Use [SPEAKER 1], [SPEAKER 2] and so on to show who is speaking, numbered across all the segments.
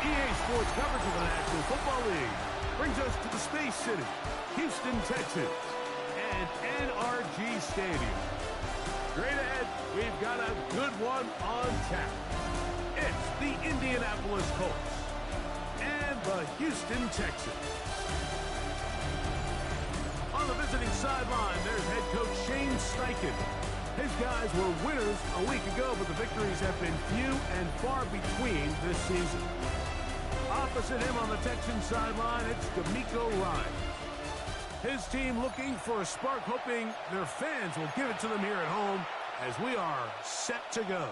[SPEAKER 1] EA Sports coverage of the National Football League brings us to the Space City, Houston, Texas, and NRG Stadium. Straight ahead, we've got a good one on tap. It's the Indianapolis Colts and the Houston Texans. On the visiting sideline, there's head coach Shane Steichen. His guys were winners a week ago, but the victories have been few and far between this season. Opposite him on the Texans sideline, it's D'Amico Ryan. His team looking for a spark, hoping their fans will give it to them here at home as we are set to go.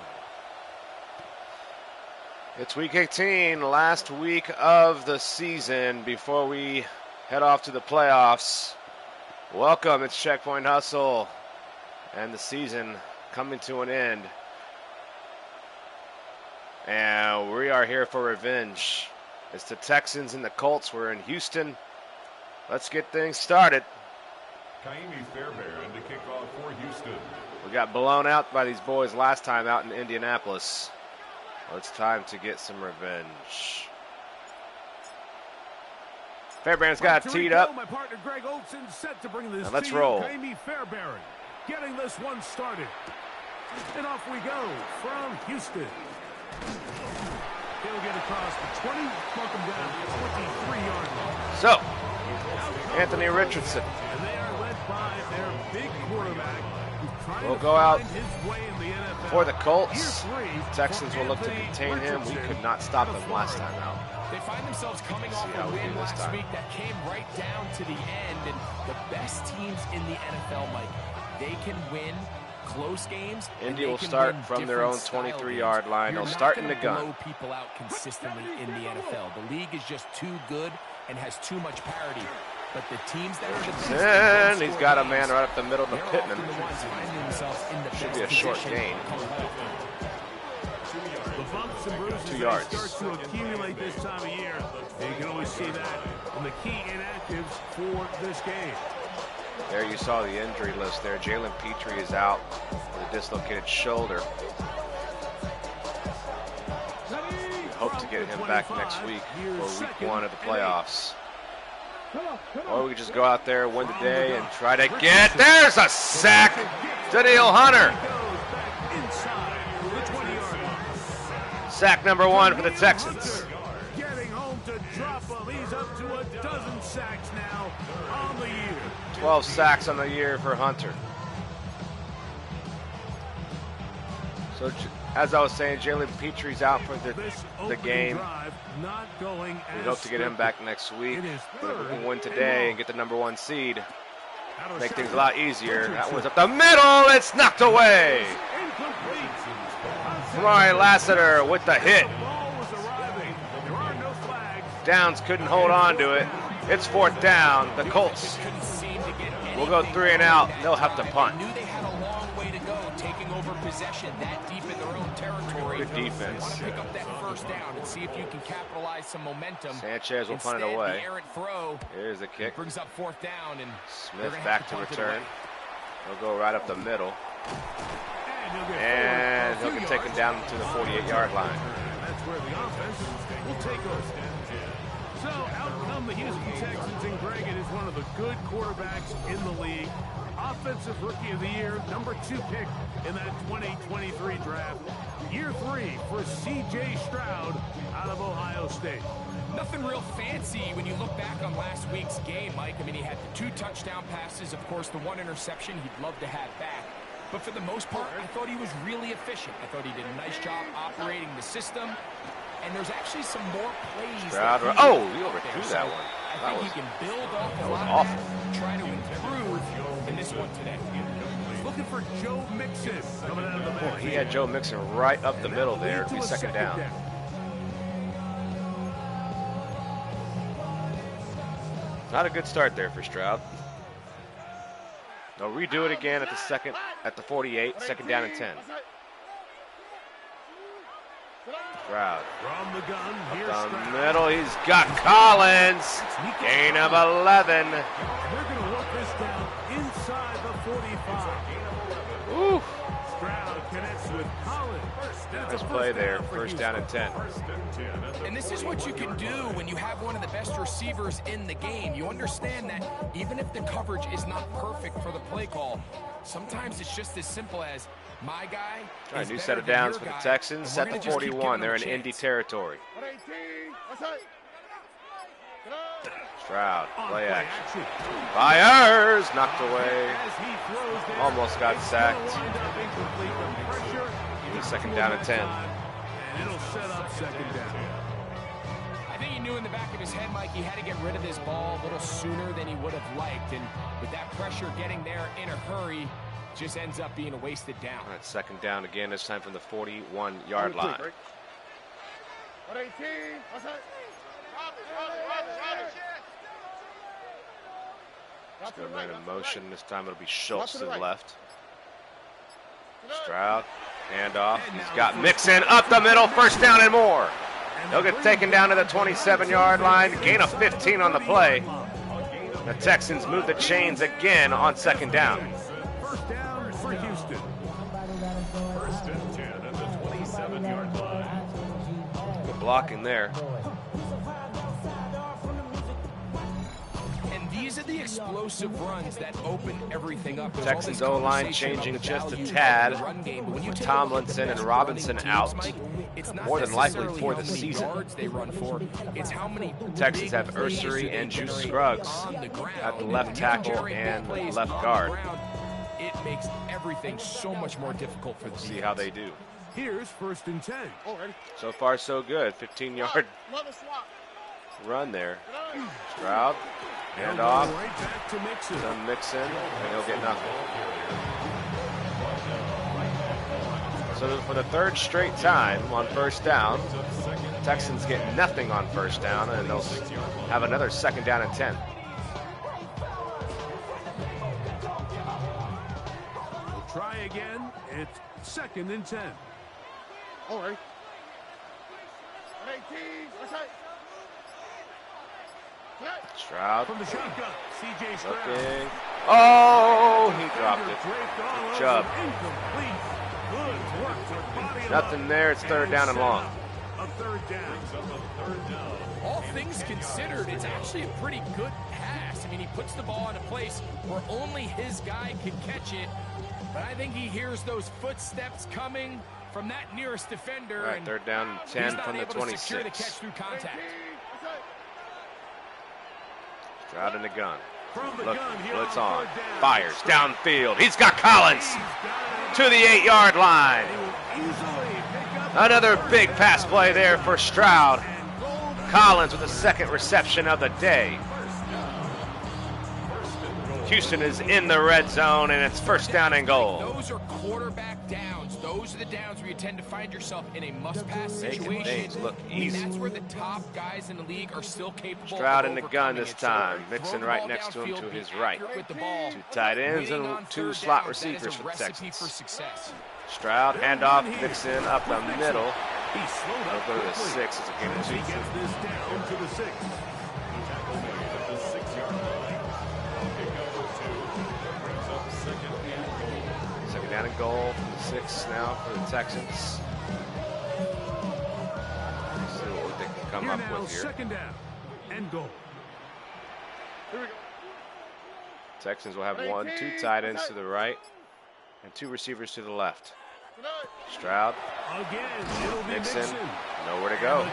[SPEAKER 2] It's week 18, last week of the season before we head off to the playoffs. Welcome, it's Checkpoint Hustle, and the season coming to an end. And we are here for revenge. It's the Texans and the Colts. We're in Houston. Let's get things started.
[SPEAKER 3] Kaimi Fairbairn to kick off for Houston.
[SPEAKER 2] We got blown out by these boys last time out in Indianapolis. Well, it's time to get some revenge. Fairbairn's got it teed up.
[SPEAKER 1] My partner Greg Olson set to bring this
[SPEAKER 2] and let's roll.
[SPEAKER 1] Kaimi Fairbairn getting this one started. And off we go from Houston. He'll get across the 20, welcome down to the 23-yard line.
[SPEAKER 2] So, Anthony Richardson.
[SPEAKER 1] And they are led by their big quarterback.
[SPEAKER 2] We'll go out for the Colts. Texans will look to contain him. We could not stop them last time out.
[SPEAKER 4] They find themselves coming off a win last week that came right down to the end. And the best teams in the NFL, Mike, they can win close games.
[SPEAKER 2] Indy will start from their own 23-yard line. They'll start in the gun.
[SPEAKER 4] Blow people out consistently in the NFL. The league is just too good and has too much parity. But the teams that are the best,
[SPEAKER 2] and he's got a man right up the middle to Pittman.
[SPEAKER 4] Should
[SPEAKER 2] be a short gain.
[SPEAKER 1] The bumps and bruises
[SPEAKER 2] 2 yards.
[SPEAKER 1] Start to accumulate this time of year. And you can always see that in the key inactives for this game.
[SPEAKER 2] There you saw the injury list there. Jalen Petrie is out with a dislocated shoulder. We hope to get him back next week for week 1 of the playoffs. Or we could just go out there, win the day, and try to get... There's a sack! Daniel Hunter! Sack number 1 for the Texans.
[SPEAKER 1] Getting home to drop him. He's up to a dozen sacks now on the year.
[SPEAKER 2] 12 sacks on the year for Hunter. So, as I was saying, Jalen Petrie's out for the game. We hope to get him back next week. But if we can win today and get the number 1 seed, make things a lot easier. That one's up the middle. It's knocked away. Kamari Lassiter with the hit. Downs couldn't hold on to it. It's 4th down. The Colts will go 3 and out. They'll have to punt.
[SPEAKER 4] Knew they had a long way to go, taking over possession that deep in their own territory.
[SPEAKER 2] Good defense.
[SPEAKER 4] Want to pick up that 1st down and see if you can capitalize some momentum.
[SPEAKER 2] Sanchez will punt it away.
[SPEAKER 4] The errant throw
[SPEAKER 2] Here's the kick.
[SPEAKER 4] brings up 4th down, and
[SPEAKER 2] Smith back to return. He'll go right up the middle. And he'll get taken down to the 48-yard line.
[SPEAKER 1] That's where the offense will take us. So out come the Houston Texans, and Greg, it is one of the good quarterbacks in the league. Offensive Rookie of the Year, number 2 pick in that 2023 draft. Year 3 for C.J. Stroud out of Ohio State.
[SPEAKER 4] nothing real fancy when you look back on last week's game, Mike. I mean, he had the 2 touchdown passes, of course, the 1 interception he'd love to have back. But for the most part, I thought he was really efficient. I thought he did a nice job operating the system. And there's actually some more plays.
[SPEAKER 2] Oh, he overthrew that one.
[SPEAKER 4] I think he can build off a lot
[SPEAKER 2] awful.
[SPEAKER 4] of that, try to improve in this one today.
[SPEAKER 1] Looking for Joe Mixon coming out of the back.
[SPEAKER 2] He had Joe Mixon right up the middle there. It'd be second down. Not a good start there for Stroud. They'll redo it again at the 48, second down and 10. Stroud.
[SPEAKER 1] From the gun, here's
[SPEAKER 2] Up the
[SPEAKER 1] Stroud.
[SPEAKER 2] middle, he's got Collins. Gain of 11.
[SPEAKER 1] They're going to work this down inside the 45.
[SPEAKER 2] Ooh.
[SPEAKER 1] Stroud connects with Collins.
[SPEAKER 2] Nice play there. First down and 10.
[SPEAKER 4] And this is what you can do when you have one of the best receivers in the game. You understand that even if the coverage is not perfect for the play call, sometimes it's just as simple as my guy.
[SPEAKER 2] All right, new set of downs for the Texans. Set to 41. They're in Indy territory. Stroud, play action. Fires, knocked away. Almost got sacked. Second down and 10.
[SPEAKER 1] And it'll set up second down.
[SPEAKER 4] I think he knew in the back of his head, Mike, he had to get rid of this ball a little sooner than he would have liked. And with that pressure getting there in a hurry, just ends up being a wasted down.
[SPEAKER 2] All right, second down again, this time from the 41-yard line. Just going to run in motion. This time it'll be Schultz to the left. Stroud, handoff. He's got Mixon up the middle, first down and more. He'll get taken down to the 27-yard line. Gain of 15 on the play. The Texans move the chains again on second down.
[SPEAKER 1] First down for Houston.
[SPEAKER 3] First and 10 at the 27-yard line.
[SPEAKER 2] Good blocking there.
[SPEAKER 4] These are the explosive runs that open everything up.
[SPEAKER 2] Texans O-line changing just a tad with Tomlinson and Robinson out, more than likely for the season. The Texans have Ursery and Juice Scruggs at the left tackle and left guard.
[SPEAKER 4] It makes everything so much more difficult for the
[SPEAKER 2] See how they do.
[SPEAKER 1] Here's first and 10.
[SPEAKER 2] So far, so good. 15-yard run there. Stroud. Hand off
[SPEAKER 1] right back to Mixon.
[SPEAKER 2] To Mixon, and he'll get nothing. So for the third straight time on first down, Texans get nothing on first down, and they'll have another second down and 10.
[SPEAKER 1] We'll try again. It's second and 10.
[SPEAKER 5] All right.
[SPEAKER 2] Stroud.
[SPEAKER 1] From the shotgun, C.J. Stroud.
[SPEAKER 2] Looking. Oh, he dropped it. Good job. Nothing there. It's third down and long.
[SPEAKER 1] A third down.
[SPEAKER 4] All things considered, it's actually a pretty good pass. I mean, he puts the ball in a place where only his guy can catch it. But I think he hears those footsteps coming from that nearest defender.
[SPEAKER 2] All right, third down and 10 from the 26.
[SPEAKER 4] Secure the catch through contact.
[SPEAKER 2] Stroud in the gun.
[SPEAKER 1] Look,
[SPEAKER 2] blitz on. Fires downfield. He's got Collins to the 8-yard line. Another big pass play there for Stroud. Collins with the second reception of the day. Houston is in the red zone, and it's first down and goal.
[SPEAKER 4] Those are quarterback downs. Those are the downs where you tend to find yourself in a must-pass situation.
[SPEAKER 2] Making things look easy.
[SPEAKER 4] That's where the top guys in the league are still capable.
[SPEAKER 2] Stroud
[SPEAKER 4] of
[SPEAKER 2] in the gun this time.
[SPEAKER 4] So
[SPEAKER 2] Mixon right next to him to his right. Two tight ends and two slot receivers for the Texans. Stroud, handoff, Mixon up the middle. He'll go to the 6. It's a gain of 2.
[SPEAKER 1] He gets this down to the 6.
[SPEAKER 2] Second down and goal from the 6 now for the Texans. Let's see what they can come up with here.
[SPEAKER 1] Second down and goal.
[SPEAKER 2] Texans will have 2 tight ends to the right and 2 receivers to the left. Stroud.
[SPEAKER 1] Again, it'll be
[SPEAKER 2] Mixon. Nowhere to go.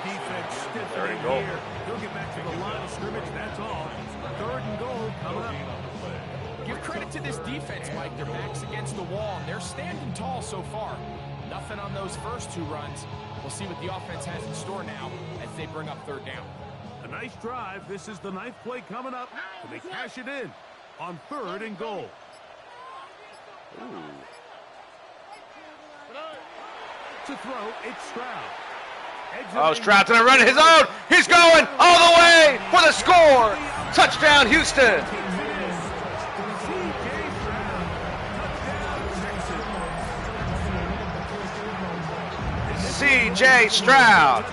[SPEAKER 2] Third and goal.
[SPEAKER 1] He'll get back to the line of scrimmage, that's all. Third and goal coming up.
[SPEAKER 4] Give credit to this defense, Mike. Their back's against the wall, and they're standing tall so far. Nothing on those first 2 runs. We'll see what the offense has in store now as they bring up third down.
[SPEAKER 1] A nice drive. This is the 9th play coming up. And they cash it in on third and goal.
[SPEAKER 2] Ooh.
[SPEAKER 1] To throw, it's Stroud.
[SPEAKER 2] Oh, Stroud's going to run his own. He's going all the way for the score. Touchdown, Houston. C.J. Stroud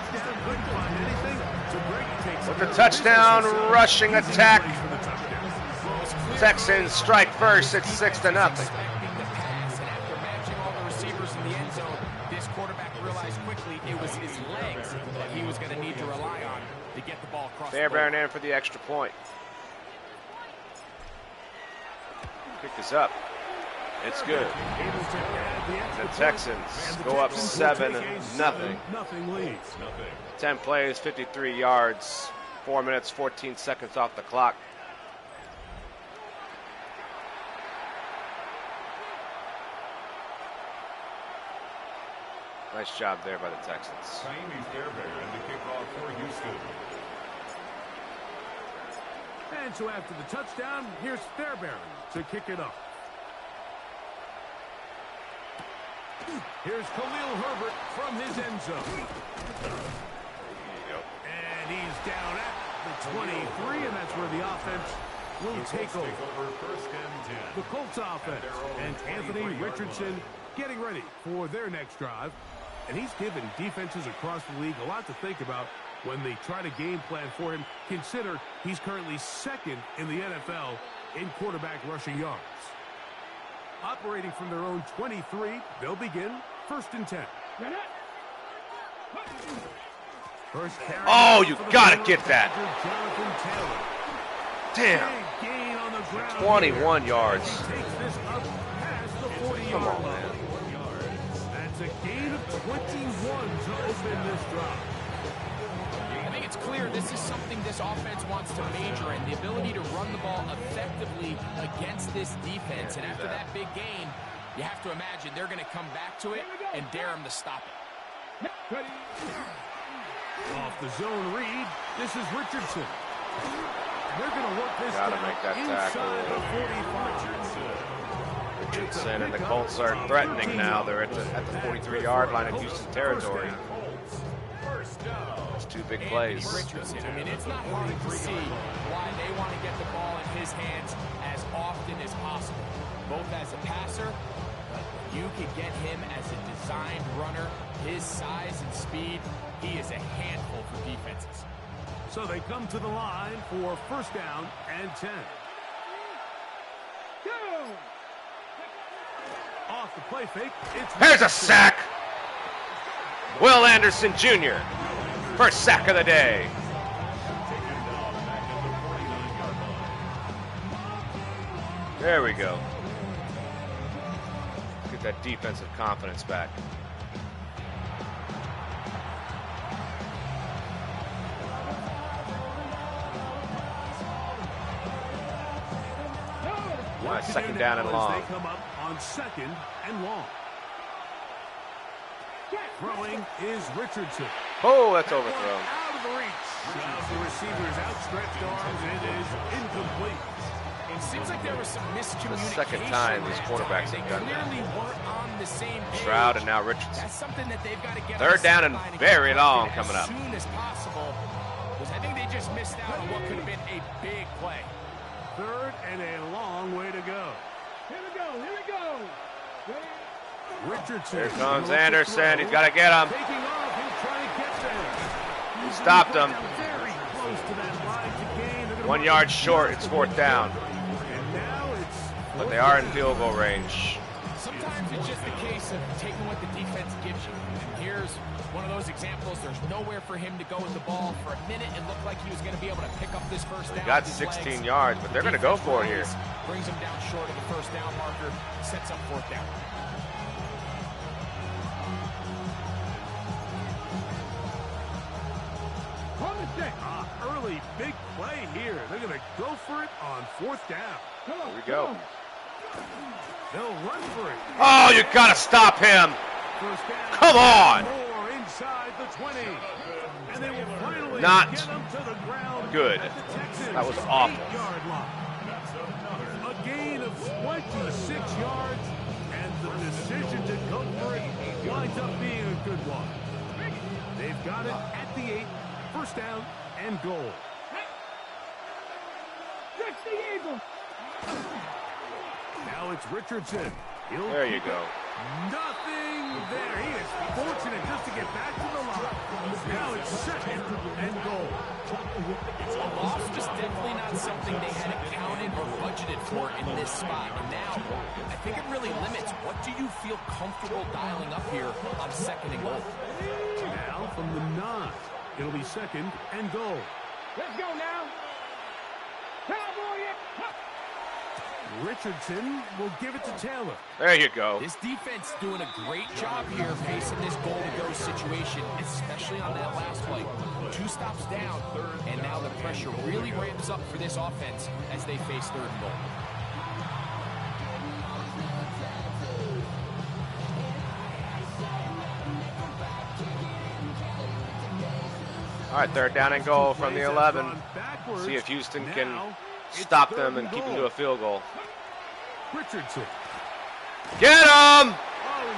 [SPEAKER 2] with the touchdown rushing attack. Texans strike first. It's 6-0.
[SPEAKER 4] zone. This quarterback realized quickly it was his legs that he was going to need to rely on to get the ball across the goal.
[SPEAKER 2] Fairbairn in for the extra point. Kick is up. It's good. The Texans go up 7-0. 10 plays, 53 yards, 4 minutes, 14 seconds off the clock. Nice job there by the Texans.
[SPEAKER 3] Fairbairn to kick off for Houston.
[SPEAKER 1] And so after the touchdown, here's Fairbairn to kick it up. Here's Khalil Herbert from his end zone. And he's down at the 23, and that's where the offense will take over.
[SPEAKER 3] First and 10.
[SPEAKER 1] The Colts offense and Anthony Richardson getting ready for their next drive. And he's given defenses across the league a lot to think about when they try to game plan for him. Consider he's currently second in the NFL in quarterback rushing yards. Operating from their own 23, they'll begin 1st and 10. First carry.
[SPEAKER 2] Oh, you gotta get that. Damn. 21 yards. Come on, man.
[SPEAKER 1] That's a gain of 21 to open this drive.
[SPEAKER 4] I think it's clear this is something this offense wants to major in, the ability to run the ball effectively against this defense. And after that big gain, you have to imagine they're going to come back to it and dare him to stop it.
[SPEAKER 1] Off the zone read, this is Richardson. They're going to work this inside the 45.
[SPEAKER 2] Richardson and the Colts are threatening now. They're at the 43-yard line in Houston territory. It's 2 big plays.
[SPEAKER 4] Richardson, I mean, it's not hard to see why they want to get the ball in his hands as often as possible, both as a passer, but you could get him as a designed runner. His size and speed, he is a handful for defenses.
[SPEAKER 1] So they come to the line for 1st down and 10. Off the play fake.
[SPEAKER 2] Here's a sack. Will Anderson Jr. First sack of the day. There we go. Get that defensive confidence back. Second down and long.
[SPEAKER 1] They come up on 2nd and long. Throwing is Richardson.
[SPEAKER 2] Oh, that's overthrown.
[SPEAKER 1] Out of the reach. The receiver's outstretched arms. It is incomplete.
[SPEAKER 4] It seems like there was some miscommunication.
[SPEAKER 2] The second time these quarterbacks have done that. Stroud and now Richardson.
[SPEAKER 4] That's something that they've got to get
[SPEAKER 2] 3rd down and very long coming up.
[SPEAKER 4] As soon as possible, because I think they just missed out on what could have been a big play.
[SPEAKER 1] 3rd and a long way to go.
[SPEAKER 5] Here we go. Here we go.
[SPEAKER 1] Richardson.
[SPEAKER 2] Here comes Anderson. He's got to get him.
[SPEAKER 1] Taking off. He's trying to get there.
[SPEAKER 2] He stopped him.
[SPEAKER 1] Very close to that line to gain.
[SPEAKER 2] 1 yard short. It's 4th down.
[SPEAKER 1] And now it's
[SPEAKER 2] But they are in field goal range.
[SPEAKER 4] Sometimes it's just a case of taking what the defense gives you. And here's one of those examples. There's nowhere for him to go with the ball. For a minute, it looked like he was going to be able to pick up this 1st down.
[SPEAKER 2] He got 16 yards, but they're going to go for it here.
[SPEAKER 4] Brings him down short of the 1st down marker. Sets up 4th down.
[SPEAKER 1] Early big play here. They're going to go for it on 4th down.
[SPEAKER 2] Here we go.
[SPEAKER 1] They'll run for it.
[SPEAKER 2] Oh, you got to stop him.
[SPEAKER 1] 1st down.
[SPEAKER 2] Come on.
[SPEAKER 1] More inside the 20. And they will finally
[SPEAKER 2] Not
[SPEAKER 1] get them to the ground
[SPEAKER 2] good.
[SPEAKER 1] at the Texans'
[SPEAKER 2] That was awful.
[SPEAKER 1] 8-yard line. A gain of 26 yards, and the decision to go for it winds up being a good one. They've got it at the 8, 1st down and goal. Now it's Richardson.
[SPEAKER 2] There you go.
[SPEAKER 1] Nothing there. He is fortunate just to get back to the line. Now it's second and goal.
[SPEAKER 4] A loss was definitely not something they had accounted or budgeted for in this spot. And now, I think it really limits what do you feel comfortable dialing up here on second and goal.
[SPEAKER 1] Now from the 9. It'll be second and goal.
[SPEAKER 5] Let's go now. Cowboy it.
[SPEAKER 1] Richardson will give it to Taylor.
[SPEAKER 2] There you go.
[SPEAKER 4] This defense doing a great job here facing this goal-to-go situation, especially on that last play. 2 stops down, and now the pressure really ramps up for this offense as they face third and goal.
[SPEAKER 2] All right, third down and goal from the 11. See if Houston can stop them and keep them to a field goal.
[SPEAKER 1] Richardson.
[SPEAKER 2] Get him!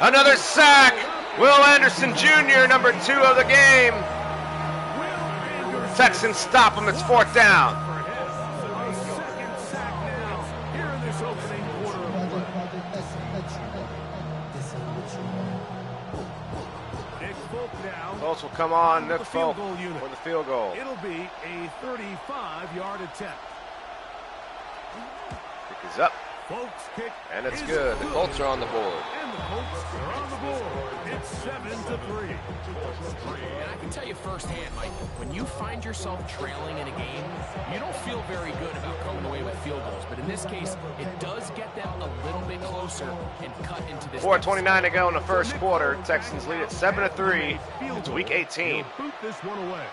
[SPEAKER 2] Another sack. Will Anderson Jr., number 2 of the game. Texans stop him. It's 4th down.
[SPEAKER 1] Second sack now here in this opening quarter of play. Nick Folk now.
[SPEAKER 2] Colts will come on. Nick
[SPEAKER 1] The field
[SPEAKER 2] Folk
[SPEAKER 1] goal unit.
[SPEAKER 2] for the field goal.
[SPEAKER 1] It'll be a 35-yard attempt.
[SPEAKER 2] Kick is up,
[SPEAKER 1] Folks kick
[SPEAKER 2] and it's
[SPEAKER 1] is
[SPEAKER 2] good. The Colts are on the board.
[SPEAKER 1] And the Colts are on the board. It's 7-3.
[SPEAKER 4] And I can tell you firsthand, Mike, when you find yourself trailing in a game, you don't feel very good about coming away with field goals. But in this case, it does get them a little bit closer and cut into this.
[SPEAKER 2] 4:29 to go in the first quarter. Texans lead at 7-3. It's week 18.
[SPEAKER 1] He'll boot this one away.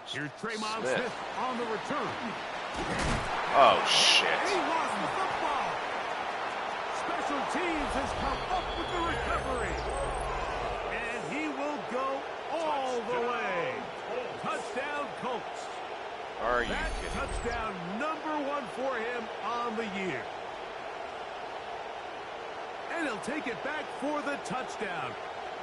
[SPEAKER 1] Here's Tremont Smith on the return.
[SPEAKER 2] Oh, shit.
[SPEAKER 1] He lost the football. Special teams has come up with the recovery. And he will go all the way. Touchdown, Colts.
[SPEAKER 2] Are you
[SPEAKER 1] That's
[SPEAKER 2] kidding?
[SPEAKER 1] touchdown number 1 for him on the year. And he'll take it back for the touchdown.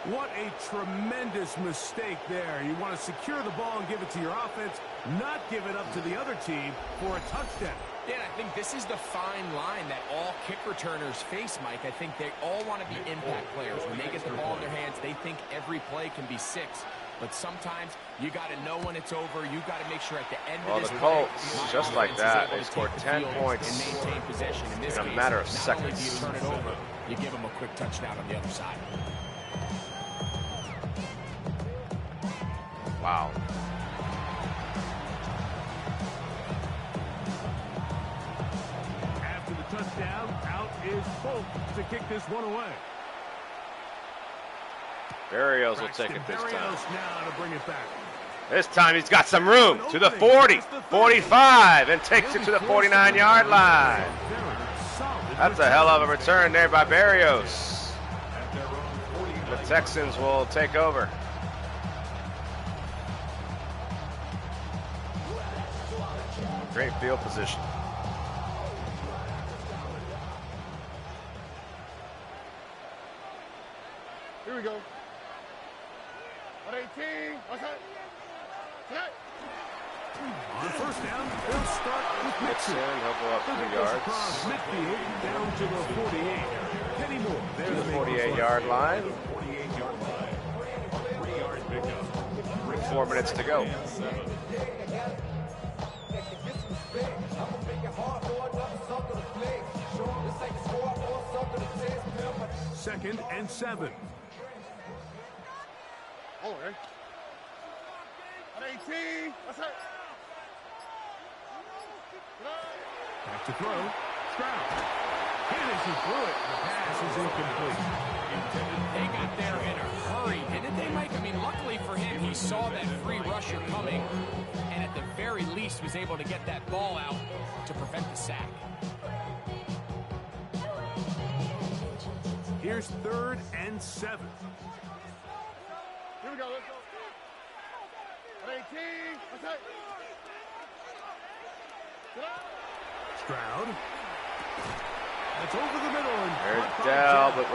[SPEAKER 1] What a tremendous mistake there. You want to secure the ball and give it to your offense, not give it up to the other team for a touchdown.
[SPEAKER 4] Yeah, I think this is the fine line that all kick returners face, Mike. I think they all want to be impact players. When they get the ball in their hands, they think every play can be 6. But sometimes you got to know when it's over. You got to make sure at the end of this
[SPEAKER 2] The
[SPEAKER 4] play,
[SPEAKER 2] Colts,
[SPEAKER 4] my
[SPEAKER 2] just like
[SPEAKER 4] offense is
[SPEAKER 2] that,
[SPEAKER 4] able
[SPEAKER 2] they
[SPEAKER 4] to
[SPEAKER 2] scored
[SPEAKER 4] take the
[SPEAKER 2] 10
[SPEAKER 4] field
[SPEAKER 2] points
[SPEAKER 4] and maintain possession. In this
[SPEAKER 2] in a
[SPEAKER 4] case,
[SPEAKER 2] matter of
[SPEAKER 4] not only do you
[SPEAKER 2] seconds.
[SPEAKER 4] turn it over, you give them a quick touchdown on the other side.
[SPEAKER 2] Wow.
[SPEAKER 1] After the touchdown, out is Folk to kick this one away.
[SPEAKER 2] Barrios will take it this time.
[SPEAKER 1] Barrios now to bring it back.
[SPEAKER 2] This time he's got some room to the 40, 45, and takes it to the 49-yard line. That's a hell of a return there by Barrios. The Texans will take over. Great field position.
[SPEAKER 5] Here we go. 118. What's that?
[SPEAKER 1] On first down, they'll start with
[SPEAKER 2] Mixon,
[SPEAKER 1] Mixon.
[SPEAKER 2] he'll go up 2 yards.
[SPEAKER 1] Across midfield, down to the 48. Kenny Moore,
[SPEAKER 2] To
[SPEAKER 1] there
[SPEAKER 2] the
[SPEAKER 1] to make
[SPEAKER 2] 48-yard line.
[SPEAKER 3] 48-yard line. 3-yard pickup.
[SPEAKER 2] 4 minutes to go.
[SPEAKER 1] Second and 7.
[SPEAKER 5] Oh, okay. 118. What's that?
[SPEAKER 1] Back to throw. Stroud. Hit as he threw it. The pass is incomplete.
[SPEAKER 4] They got there in a hurry, didn't they, Mike? I mean, luckily for him, he saw that free rusher coming, and at the very least was able to get that ball out to prevent the sack.
[SPEAKER 1] Here's 3rd and 7.
[SPEAKER 5] Here we go. Let's go. 118. What's that?
[SPEAKER 1] Stroud. That's over the middle. And
[SPEAKER 2] There's Dell, but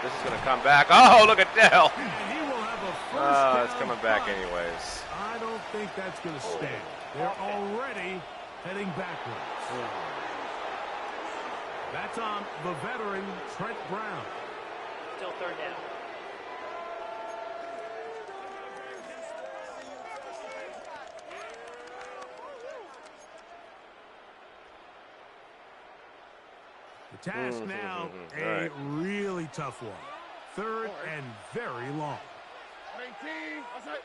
[SPEAKER 2] this is gonna come back. Oh, look at Dell.
[SPEAKER 1] And he will have a first
[SPEAKER 2] Oh,
[SPEAKER 1] down
[SPEAKER 2] it's coming back
[SPEAKER 1] punt.
[SPEAKER 2] anyways.
[SPEAKER 1] I don't think that's going to stand. They're already heading backwards. That's on the veteran Trent Brown.
[SPEAKER 6] Still 3rd down.
[SPEAKER 1] The task now, a really tough one. Third and very long.
[SPEAKER 5] 19, outside.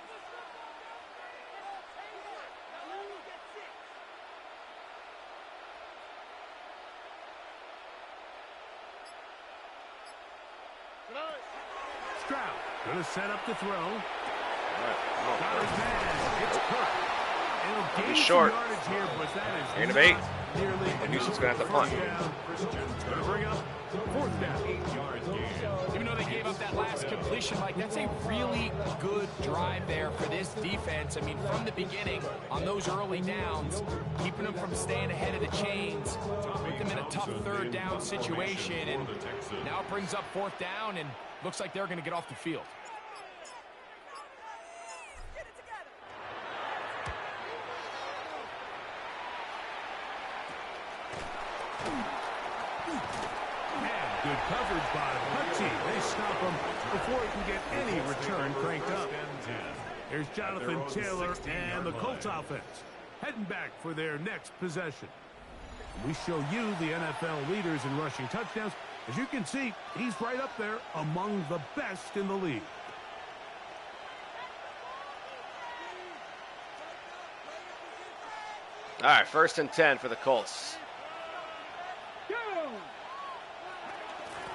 [SPEAKER 1] Stroud going to set up the throw. Got his man. It's caught. It'll gain
[SPEAKER 2] short.
[SPEAKER 1] some yardage here, but that is
[SPEAKER 2] Gain of 8.
[SPEAKER 1] nearly
[SPEAKER 2] And Houston's going to have to punt.
[SPEAKER 1] Going to bring up 4th down.
[SPEAKER 3] 8 yards gain.
[SPEAKER 4] Even though they gave up that last completion, Mike, that's a really good drive there for this defense. I mean, from the beginning, on those early downs, keeping them from staying ahead of the chains, put them in a tough 3rd down situation, and now it brings up 4th down, and looks like they're going to get off the field.
[SPEAKER 1] Good coverage by Hutchie. They stop him before he can get any return cranked up. Here's Jonathan Taylor and the Colts offense heading back for their next possession. We show you the NFL leaders in rushing touchdowns. As you can see, he's right up there among the best in the league.
[SPEAKER 2] All right, 1st and 10 for the Colts.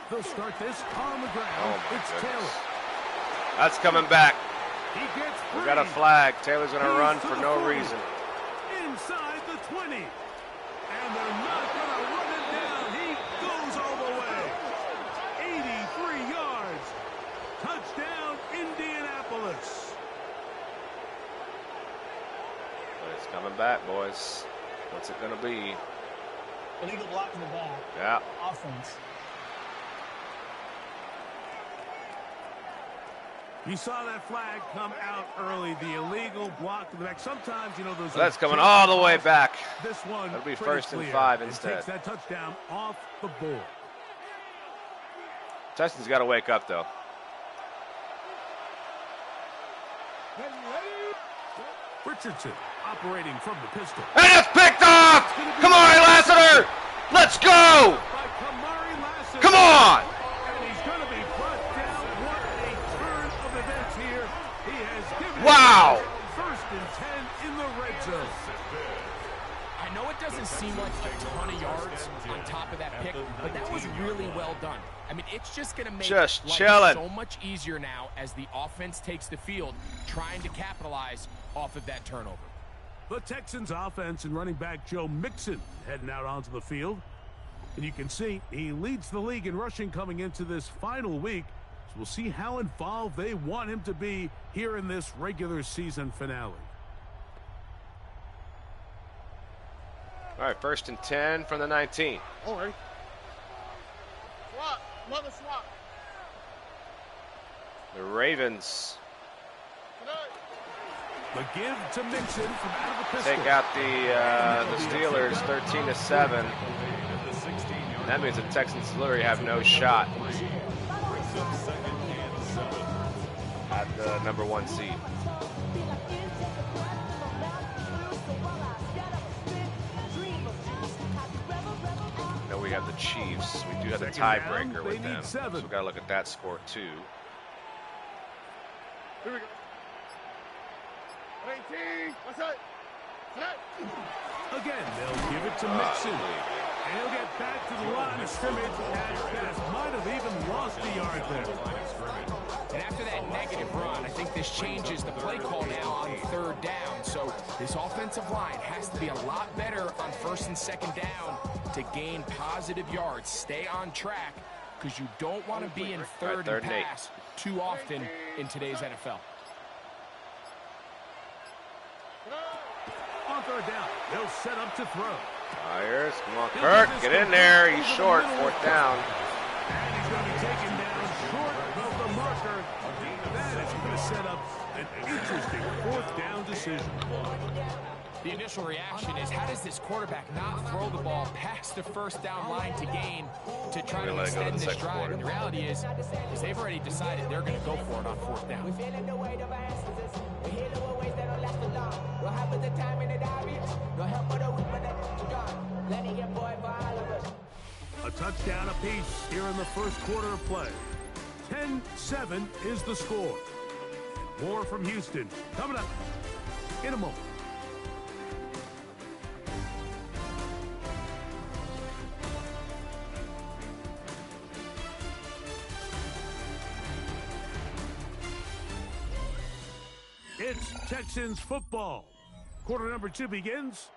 [SPEAKER 1] They'll start this on the ground.
[SPEAKER 2] Oh,
[SPEAKER 1] it's
[SPEAKER 2] goodness.
[SPEAKER 1] Taylor.
[SPEAKER 2] That's coming back.
[SPEAKER 1] He gets free.
[SPEAKER 2] We got a flag. Taylor's going to
[SPEAKER 1] He's
[SPEAKER 2] run
[SPEAKER 1] to
[SPEAKER 2] for
[SPEAKER 1] the
[SPEAKER 2] no
[SPEAKER 1] 40.
[SPEAKER 2] reason.
[SPEAKER 1] Inside the 20. And they're not going to run it down. He goes all the way. 83 yards. Touchdown, Indianapolis.
[SPEAKER 2] But it's coming back, boys. What's it going to be?
[SPEAKER 6] Illegal block in the back.
[SPEAKER 2] Yeah.
[SPEAKER 6] Offense.
[SPEAKER 1] You saw that flag come out early, the illegal block to the back. Sometimes, you know, those.
[SPEAKER 2] So that's coming all the way back.
[SPEAKER 1] This one
[SPEAKER 2] That'll be
[SPEAKER 1] pretty
[SPEAKER 2] 1st and
[SPEAKER 1] clear.
[SPEAKER 2] 5
[SPEAKER 1] It
[SPEAKER 2] instead.
[SPEAKER 1] takes that touchdown off the board.
[SPEAKER 2] Texans got to wake up, though.
[SPEAKER 1] Richardson operating from the pistol.
[SPEAKER 2] And it's picked off! Kamari Lassiter! Let's go!
[SPEAKER 1] By Kamari Lassiter.
[SPEAKER 2] Come on!
[SPEAKER 1] And he's going to be brought down. What a turn of events here. He has given
[SPEAKER 2] Wow!
[SPEAKER 1] 1st and 10 in the red zone.
[SPEAKER 4] I know it doesn't seem like a ton of yards on top of that pick, but that was really well done. I mean, it's just going to make
[SPEAKER 2] Just
[SPEAKER 4] life
[SPEAKER 2] chilling.
[SPEAKER 4] so much easier now as the offense takes the field, trying to capitalize off of that turnover.
[SPEAKER 1] The Texans offense and running back Joe Mixon heading out onto the field. And you can see he leads the league in rushing coming into this final week. So we'll see how involved they want him to be here in this regular season finale.
[SPEAKER 2] All right, 1st and 10 from the 19.
[SPEAKER 5] All right. Swap. Another swap.
[SPEAKER 2] The Ravens
[SPEAKER 1] The give to Mixon from out of the pistol.
[SPEAKER 2] take out the Steelers 13-7. That means the Texans literally have no shot at the number 1 seed. Now we have the Chiefs. We do have the tiebreaker with them. So we got to look at that score too.
[SPEAKER 5] Here we go. 19, outside.
[SPEAKER 1] Again, they'll give it to Mixon. And he'll get back to the line of scrimmage at best. Might have even lost a yard there.
[SPEAKER 4] And after that negative run, I think this changes the play call now on 3rd down. So this offensive line has to be a lot better on 1st and 2nd down to gain positive yards. Stay on track because you don't want to be in 3rd and pass too often in today's NFL.
[SPEAKER 1] On 3rd down, they'll set up to throw.
[SPEAKER 2] Myers, come on, Kirk, get in there. He's short, 4th down.
[SPEAKER 1] And he's going to be taken down short of the marker. That is going to set up an interesting 4th down decision.
[SPEAKER 4] The initial reaction is, how does this quarterback not throw the ball past the 1st down line to gain to try to extend this drive? And the reality is they've already decided they're going to go for it on 4th down.
[SPEAKER 1] A touchdown apiece here in the first quarter of play. 10-7 is the score. More from Houston coming up in a moment. It's Texans football. Quarter number 2 begins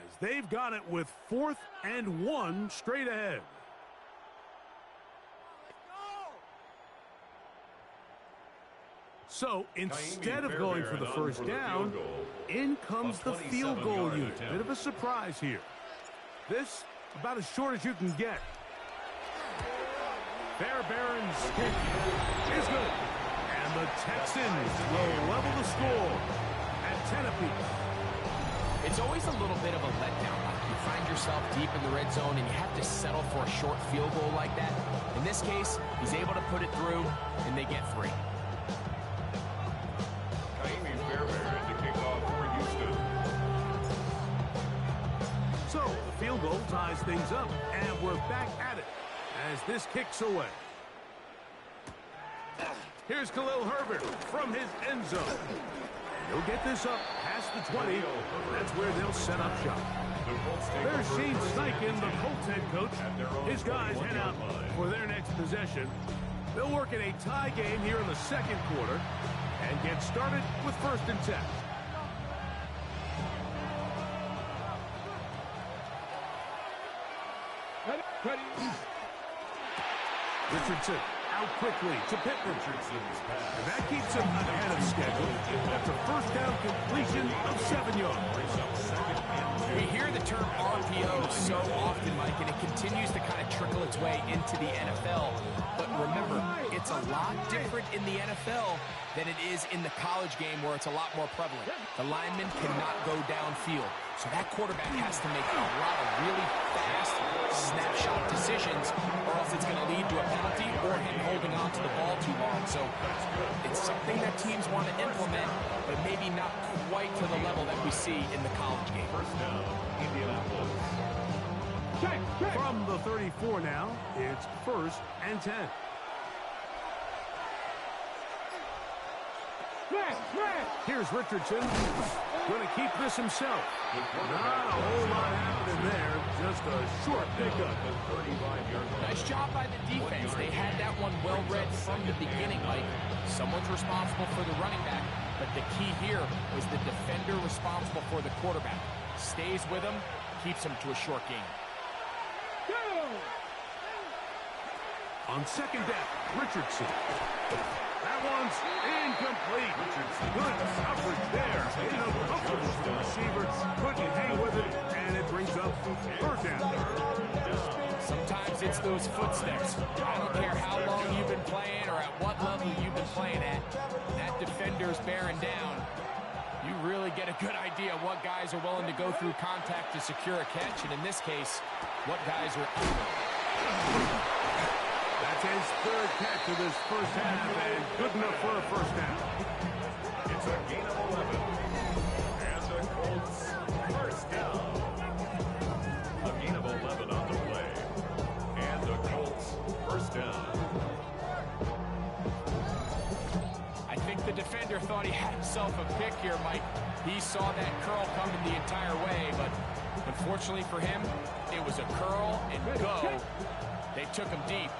[SPEAKER 1] as they've got it with 4th and 1 straight ahead. So instead of going for the first down, in comes the field goal unit. Bit of a surprise here. This about as short as you can get. Fairbairn's kick is good. And the Texans will level the score at 10 apiece.
[SPEAKER 4] It's always a little bit of a letdown. You find yourself deep in the red zone and you have to settle for a short field goal like that. In this case, he's able to put it through, and they get 3.
[SPEAKER 1] So the field goal ties things up, and we're back at it as this kicks away. Here's Khalil Herbert from his end zone. He'll get this up past the 20. That's where they'll set up shop. There's Shane Steichen, the Colts head coach. His guys head out for their next possession. They'll work in a tie game here in the second quarter and get started with 1st and 10. Richardson out quickly to Pittman. And that keeps him ahead of schedule. That's a first down completion of 7 yards.
[SPEAKER 4] We hear the term RPO so often, Mike, and it continues to kind of trickle its way into the NFL. But remember, it's a lot different in the NFL than it is in the college game where it's a lot more prevalent. The lineman cannot go downfield. So that quarterback has to make a lot of really fast snapshot decisions, or else it's going to lead to a penalty or him holding on to the ball too long. So it's something that teams want to implement, but maybe not quite to the level that we see in the college game.
[SPEAKER 3] First down, Indianapolis.
[SPEAKER 1] From the 34 now, it's 1st and 10. Here's Richardson. Going to keep this himself. Not a whole lot happening there. Just a short pickup.
[SPEAKER 4] Nice job by the defense. They had that one well read from the beginning, Mike. Someone's responsible for the running back, but the key here is the defender responsible for the quarterback. Stays with him, keeps him to a short game.
[SPEAKER 1] On 2nd down, Richardson. That one's incomplete. Good coverage there. In a comfortable the receiver. Couldn't hang with it, and it brings up 3rd down.
[SPEAKER 4] Sometimes it's those footsteps. I don't care how long you've been playing or at what level you've been playing at. That defender's bearing down. You really get a good idea of what guys are willing to go through contact to secure a catch, and in this case, what guys are under.
[SPEAKER 1] That's his 3rd catch of this first half, and good enough for a first down.
[SPEAKER 3] It's a gain of 11. And the Colts first down. A gain of 11 on the play. And the Colts first down.
[SPEAKER 4] I think the defender thought he had himself a pick here, Mike. He saw that curl coming the entire way, but unfortunately for him, it was a curl and go. They took him deep.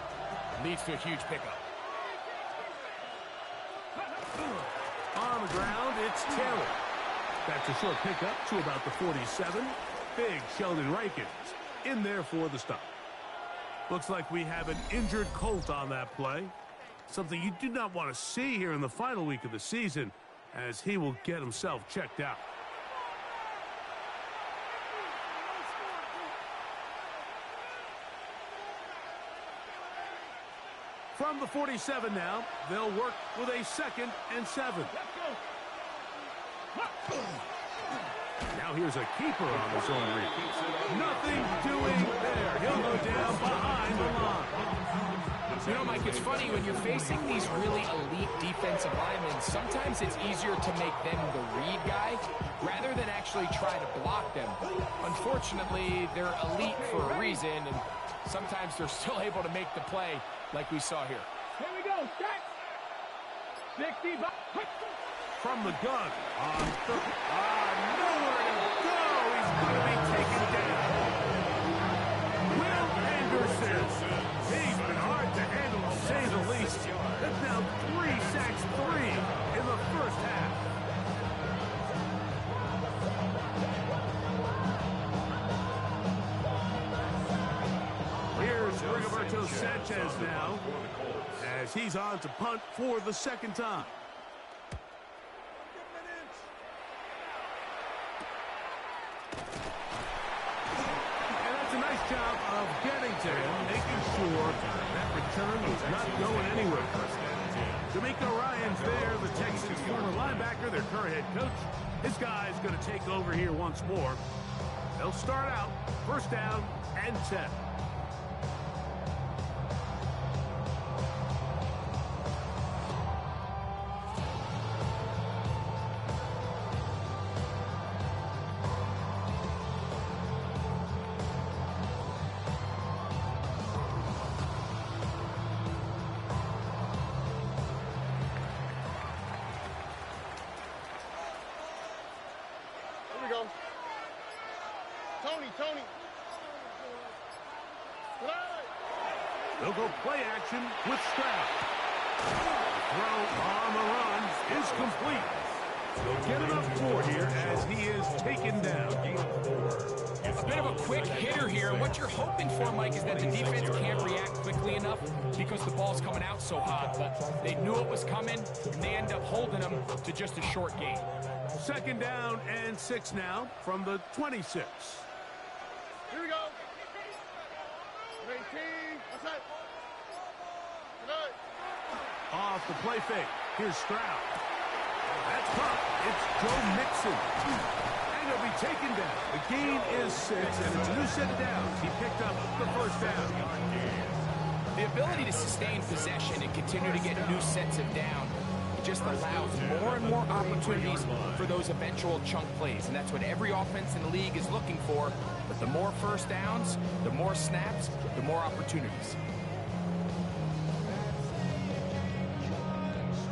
[SPEAKER 4] Leads to a huge pickup.
[SPEAKER 1] On the ground, it's Taylor. That's a short pickup to about the 47. Big Sheldon Rankins in there for the stop. Looks like we have an injured Colt on that play. Something you do not want to see here in the final week of the season, as he will get himself checked out. From the 47 now, they'll work with a 2nd and 7. Now here's a keeper on his own read. Nothing doing there. He'll go down behind the line.
[SPEAKER 4] You know, Mike, it's funny, when you're facing these really elite defensive linemen, sometimes it's easier to make them the read guy rather than actually try to block them. Unfortunately, they're elite for a reason, and sometimes they're still able to make the play like we saw here.
[SPEAKER 5] Here we go. Set. 65.
[SPEAKER 1] From the gun on third. Nowhere to go. He's going to be taken down. Will Anderson. He's been hard to handle, to say the least. That's now 3 sacks, 3 in the first half. Here's Rigoberto Sanchez now, as he's on to punt for the second time. And that's a nice job of getting to him, making sure that return was not going anywhere. D'Amico Ryans there, the Texans' former linebacker, their current head coach. This guy's going to take over here once more. They'll start out first down and 10.
[SPEAKER 5] Tony.
[SPEAKER 1] They'll go play action with Stroud. Throw on the run is complete. They'll get enough for here as he is taken down.
[SPEAKER 4] A bit of a quick hitter here. What you're hoping for, Mike, is that the defense can't react quickly enough because the ball's coming out so hot. But they knew it was coming, and they end up holding them to just a short gain.
[SPEAKER 1] Second down and 6 now from the 26.
[SPEAKER 5] Here we go. 18. What's that? Good.
[SPEAKER 1] Off the play fake. Here's Stroud. That's caught. It's Joe Mixon. And he'll be taken down. The gain is 6, and it's a new set of downs. He picked up the first down.
[SPEAKER 4] The ability to sustain possession and continue to get new sets of down just allows more and more opportunities for those eventual chunk plays, and that's what every offense in the league is looking for. But the more first downs, the more snaps, the more opportunities.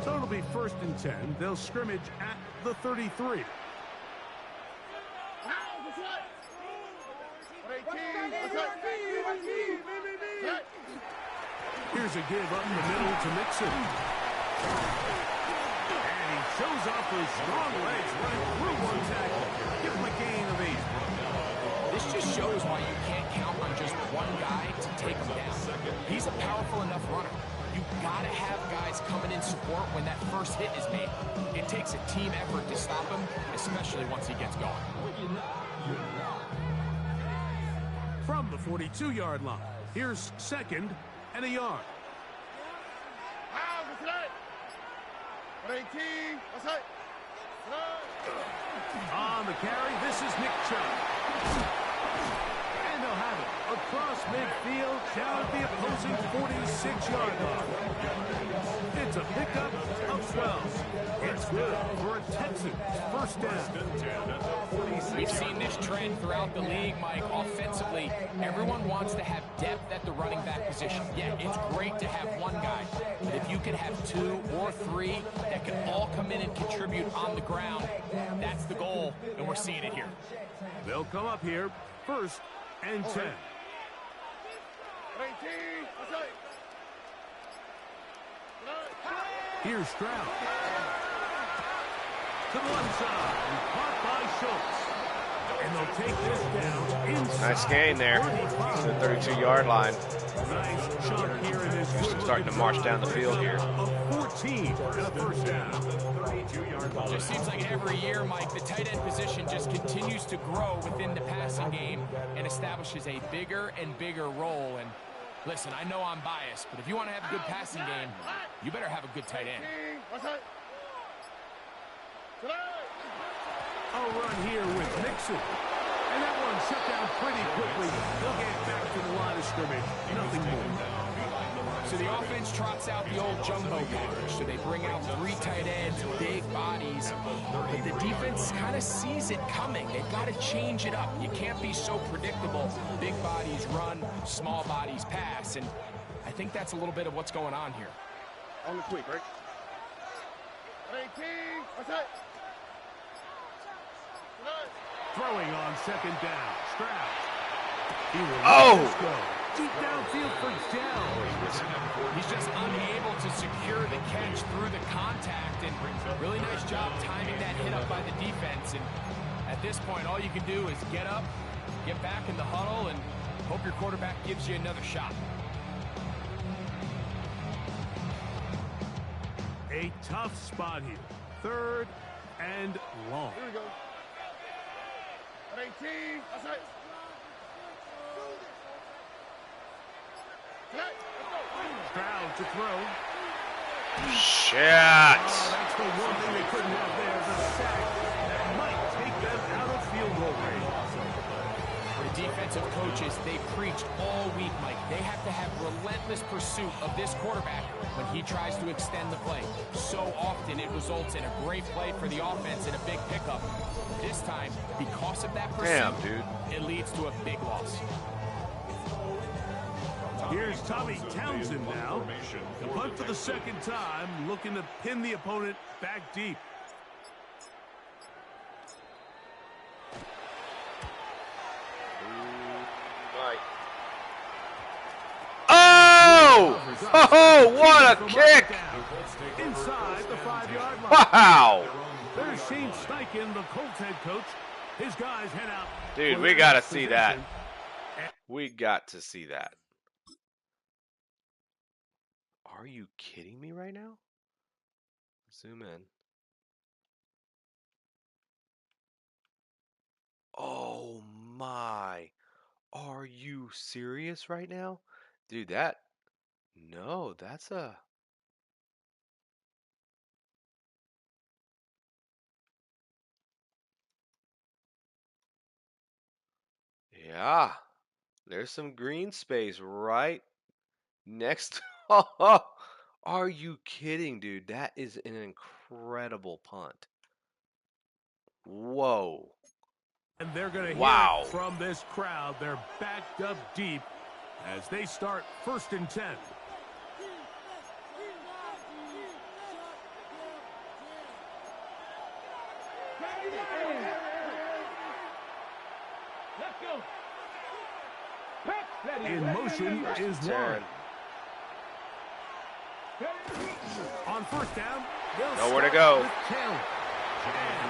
[SPEAKER 1] So it'll be 1st and 10. They'll scrimmage at the 33. Here's a give up in the middle to Mixon. And he shows off his strong legs running through one tackle. Give him a gain of 8.
[SPEAKER 4] This just shows why you can't count on just one guy to take him down. He's a powerful enough runner. You've got to have guys coming in support when that first hit is made. It takes a team effort to stop him, especially once he gets going.
[SPEAKER 1] From the 42-yard line, here's 2nd and a yard. On the carry, this is Nick Chubb. And they'll have it across midfield, down at the opposing 46-yard line. It's a pickup of 12. It's good for a Texans first down.
[SPEAKER 4] We've seen this trend throughout the league, Mike. Offensively, everyone wants to have depth at the running back position. Yeah, it's great to have one guy, but if you can have 2 or 3 that can all come in and contribute on the ground, that's the goal, and we're seeing it here.
[SPEAKER 1] They'll come up here 1st and 10. Here's Stroud. To the left side, and caught by Schultz. And they'll take this down inside.
[SPEAKER 2] Nice gain there to the 32-yard line.
[SPEAKER 1] Nice chunk here in this.
[SPEAKER 2] Starting to march down the field here.
[SPEAKER 1] 14 and a first down.
[SPEAKER 4] It just seems like every year, Mike, the tight end position just continues to grow within the passing game and establishes a bigger and bigger role. And listen, I know I'm biased, but if you want to have a good passing game, you better have a good tight end.
[SPEAKER 1] A run here with Mixon. And that one shut down pretty quickly. They'll get back to the line of scrimmage. Nothing more.
[SPEAKER 4] So the offense trots out the old jumbo package. So they bring out 3 tight ends, big bodies. But the defense kind of sees it coming. They've got to change it up. You can't be so predictable. Big bodies run, small bodies pass. And I think that's a little bit of what's going on here.
[SPEAKER 5] On the quick, right? 18. What's that?
[SPEAKER 1] Throwing on second down. Stroud. He will
[SPEAKER 2] Oh!
[SPEAKER 1] let this go. Deep downfield for Dell.
[SPEAKER 4] He's just unable to secure the catch through the contact, and really nice job timing that hit up by the defense. And at this point, all you can do is get up, get back in the huddle, and hope your quarterback gives you another shot.
[SPEAKER 1] A tough spot here. 3rd and long.
[SPEAKER 5] Here we go. 18. That's right.
[SPEAKER 1] Stroud to throw.
[SPEAKER 2] Shit.
[SPEAKER 1] Oh, that's the one thing they couldn't have there. The sack that might take them out of field goal range.
[SPEAKER 4] The defensive coaches, they preached all week, Mike. They have to have relentless pursuit of this quarterback when he tries to extend the play. So often it results in a great play for the offense and a big pickup. This time, because of that pursuit,
[SPEAKER 2] Damn, dude.
[SPEAKER 4] it leads to a big loss.
[SPEAKER 1] Here's Tommy Townsend now. The punt for the second time, looking to pin the opponent back deep.
[SPEAKER 2] Oh! Oh, what a kick!
[SPEAKER 1] Inside the 5-yard line.
[SPEAKER 2] Wow!
[SPEAKER 1] There's Shane Steichen, the Colts head coach. His guys head out.
[SPEAKER 2] Dude, we got to see that. We got to see that. Are you kidding me right now? Zoom in. Oh my. Are you serious right now? Dude, no, that's a... Yeah, there's some green space right next. Are you kidding, dude? That is an incredible punt. Whoa.
[SPEAKER 1] And they're going to
[SPEAKER 2] Wow.
[SPEAKER 1] hear it from this crowd. They're backed up deep as they start 1st and 10. In motion is Warren. On 1st down,
[SPEAKER 2] nowhere to go.
[SPEAKER 1] And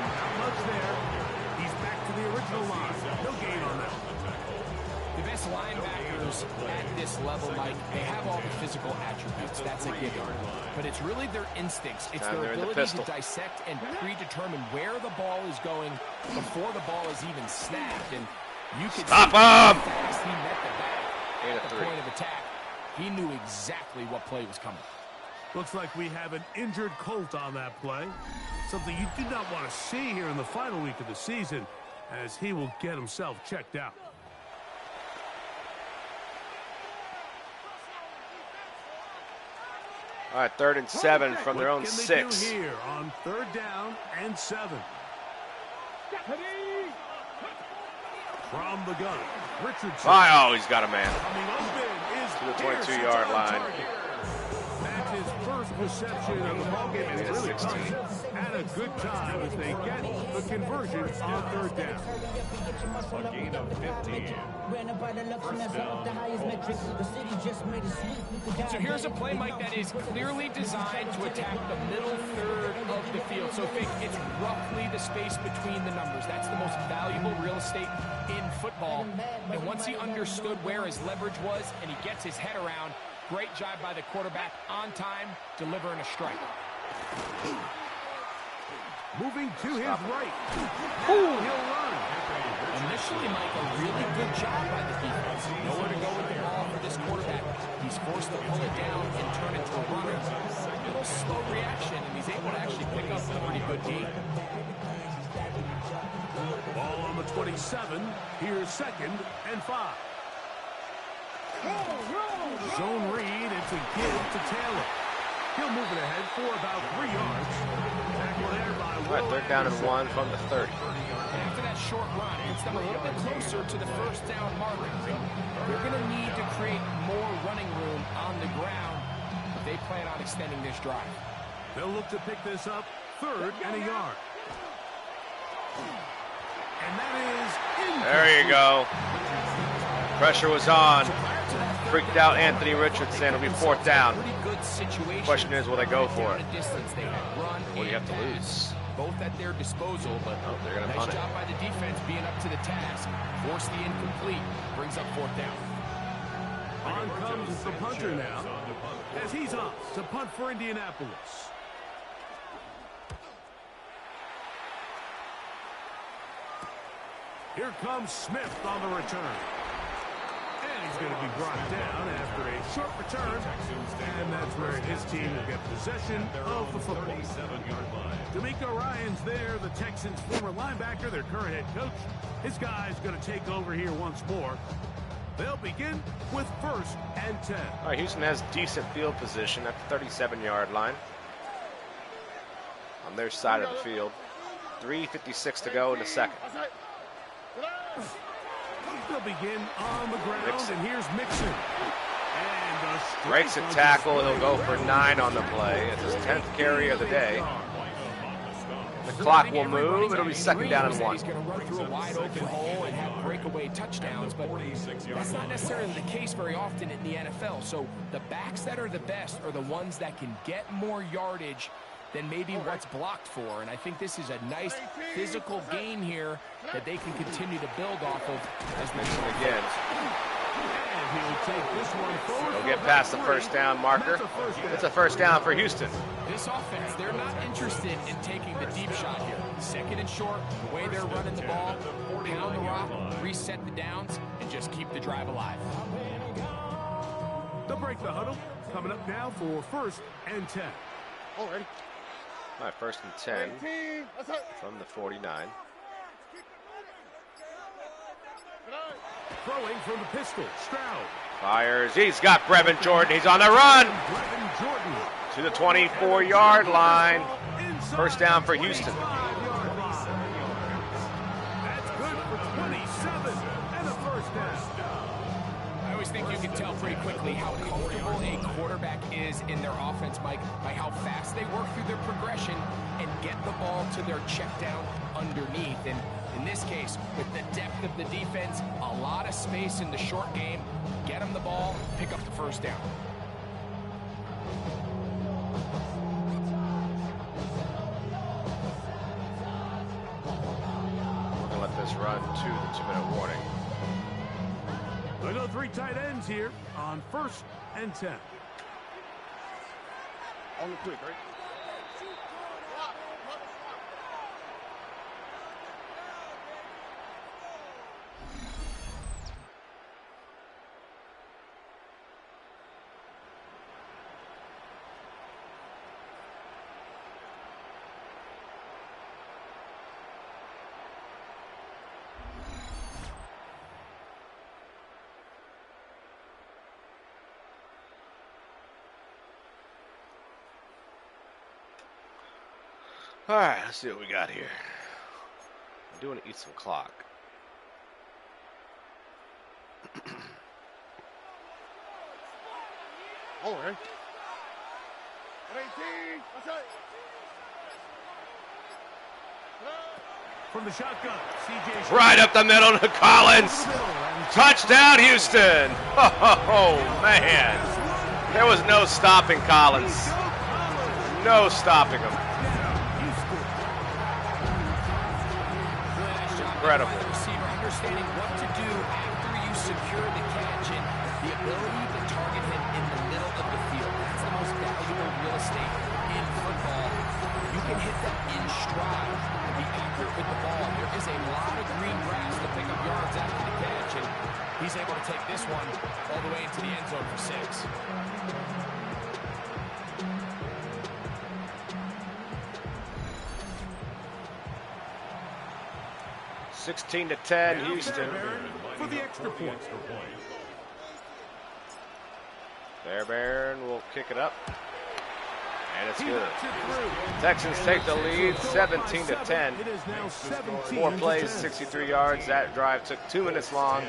[SPEAKER 1] not much there. He's back to the original line. No gain on that.
[SPEAKER 4] The best linebackers at this level, Mike, they have all the physical attributes. That's a given. But it's really their instincts. It's their ability to dissect and predetermine where the ball is going before the ball is even snapped. And you can
[SPEAKER 2] stop
[SPEAKER 4] see how
[SPEAKER 2] him!
[SPEAKER 4] fast he met the back at the point of attack. He knew exactly what play was coming.
[SPEAKER 1] Looks like we have an injured Colt on that play. Something you do not want to see here in the final week of the season, as he will get himself checked out.
[SPEAKER 2] All right, 3rd and 7 from their own 6.
[SPEAKER 1] What can they do here on 3rd down and 7? From the gun, Richardson.
[SPEAKER 2] Oh, he's got a man.
[SPEAKER 1] Coming open is
[SPEAKER 2] To the 22-yard line.
[SPEAKER 1] That's his first reception of the ballgame, and it really comes at a good time as they get the conversion on 3rd down.
[SPEAKER 3] A gain of 15.
[SPEAKER 4] So here's a play, Mike, that is clearly designed to attack the middle third of the field. So think it's roughly the space between the numbers. That's the most valuable real estate in football. And once he understood where his leverage was and he gets his head around, great job by the quarterback on time, delivering a strike.
[SPEAKER 1] Moving to his right. He'll run.
[SPEAKER 4] Initially, Mike, a really good job by the defense. Nowhere to go with the ball for this quarterback. He's forced to pull it down and turn it to a runner. A little slow reaction, and he's able to actually pick up a pretty good gain.
[SPEAKER 1] Ball on the 27. Here's 2nd and 5. Zone read, it's a give to Taylor. He'll move it ahead for about 3 yards. Tackle there by
[SPEAKER 2] All right, 3rd down and 1 from the 30.
[SPEAKER 4] And after that short run, it gets them a little bit closer to the 1st down marker. They're going to need to create more running room on the ground if they plan on extending this drive.
[SPEAKER 1] They'll look to pick this up 3rd and a yard. And that is incomplete.
[SPEAKER 2] There you go. Pressure was on. Freaked out Anthony Richardson. It'll be 4th down. Question is, will they go for it? What do you have to lose?
[SPEAKER 4] Both at their disposal, but
[SPEAKER 2] they're going to
[SPEAKER 4] nice
[SPEAKER 2] punt
[SPEAKER 4] job
[SPEAKER 2] it.
[SPEAKER 4] by the defense being up to the task. Force the incomplete. Brings up 4th down.
[SPEAKER 1] On comes the punter now, as he's up to punt for Indianapolis. Here comes Smith on the return. And he's going to be brought down after a short return. And that's where his team will get possession of the football. D'Amico Ryan's there, the Texans' former linebacker, their current head coach. His guy's going to take over here once more. They'll begin with 1st and 10.
[SPEAKER 2] All right, Houston has decent field position at the 37-yard line on their side of the field. 3:56 to go in the 2nd.
[SPEAKER 1] They'll begin on the ground,
[SPEAKER 2] Mixon.
[SPEAKER 1] and here's Mixon. And
[SPEAKER 2] Breaks a tackle. He'll go for 9 on the play. It's his 10th carry of the day. The clock will move. It'll be 2nd down and 1.
[SPEAKER 4] He's going to run through a wide open hole and have breakaway touchdowns, but that's not necessarily the case very often in the NFL. So the backs that are the best are the ones that can get more yardage than maybe what's blocked for. And I think this is a nice physical gain here that they can continue to build off of as we
[SPEAKER 2] Mixon again.
[SPEAKER 1] And he'll take this one forward.
[SPEAKER 2] He'll get past the 1st down marker. It's a 1st down for Houston.
[SPEAKER 4] This offense, they're not interested in taking the deep shot here. 2nd and short, the way they're running the ball, pound the rock, reset the downs, and just keep the drive alive.
[SPEAKER 1] They'll break the huddle. Coming up now for 1st and 10.
[SPEAKER 5] Already.
[SPEAKER 2] All right, 1st and 10 from the 49.
[SPEAKER 1] Throwing from the pistol, Stroud.
[SPEAKER 2] Fires. He's got Brevin Jordan. He's on the run
[SPEAKER 1] Brevin Jordan.
[SPEAKER 2] to the 24-yard line.
[SPEAKER 1] Inside
[SPEAKER 2] 1st down for Houston.
[SPEAKER 1] 25-yard line. That's good for 27 and a 1st down.
[SPEAKER 4] I always think you can tell pretty quickly how comfortable a quarterback is in their offense, Mike, by how fast they work through their progression and get the ball to their check down underneath. And in this case, with the depth of the defense, a lot of space in the short game, get them the ball, pick up the 1st down.
[SPEAKER 2] We're going to let this run to the 2-minute warning.
[SPEAKER 1] I know 3 tight ends here on 1st and 10.
[SPEAKER 5] On the quick, right?
[SPEAKER 2] All right, let's see what we got here. I do want to eat some clock.
[SPEAKER 5] Already. 18.
[SPEAKER 1] From the shotgun, CJ.
[SPEAKER 2] Right up the middle to Collins. Touchdown, Houston. Oh, man. There was no stopping Collins. No stopping him. Incredible.
[SPEAKER 4] Receiver understanding what to do after you secure the catch and the ability to target him in the middle of the field. That's the most valuable real estate in football. You can hit them in stride and be accurate with the ball. There is a lot of green grass to pick up yards after the catch, and he's able to take this one all the way into the end zone for 6.
[SPEAKER 2] 16-10, Houston.
[SPEAKER 1] For the extra point.
[SPEAKER 2] Fairbairn will kick it up. And it's good. Texans take the lead 17-10. 4 plays, 63 yards. That drive took 2 minutes long.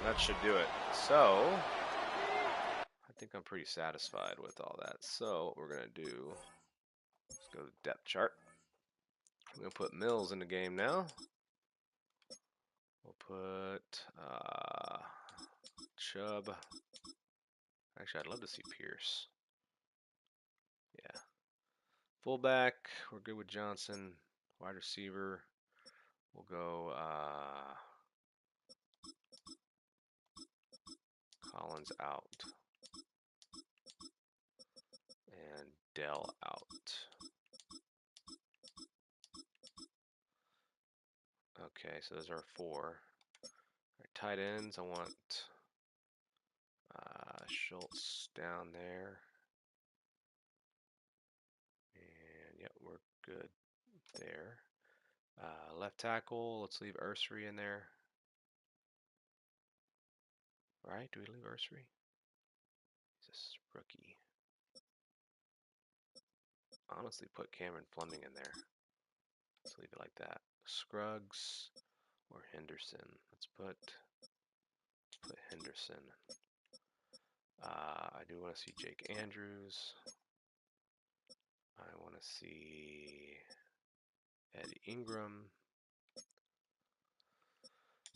[SPEAKER 2] That should do it. So, I think I'm pretty satisfied with all that. So, what we're going to do, let's go to depth chart. We're going to put Mills in the game now. We'll put Chubb. Actually, I'd love to see Pierce. Yeah. Fullback, we're good with Johnson. Wide receiver, we'll go Collins out. And Dell out. Okay, so those are 4. Right, tight ends, I want Schultz down there. And yep, we're good there. Left tackle, let's leave Ursery in there. Right? Do we leave Ursery? He's a rookie. Honestly, put Cameron Fleming in there. Let's leave it like that. Scruggs or Henderson. Let's put Henderson. I do want to see Jake Andrews. I want to see Ed Ingram.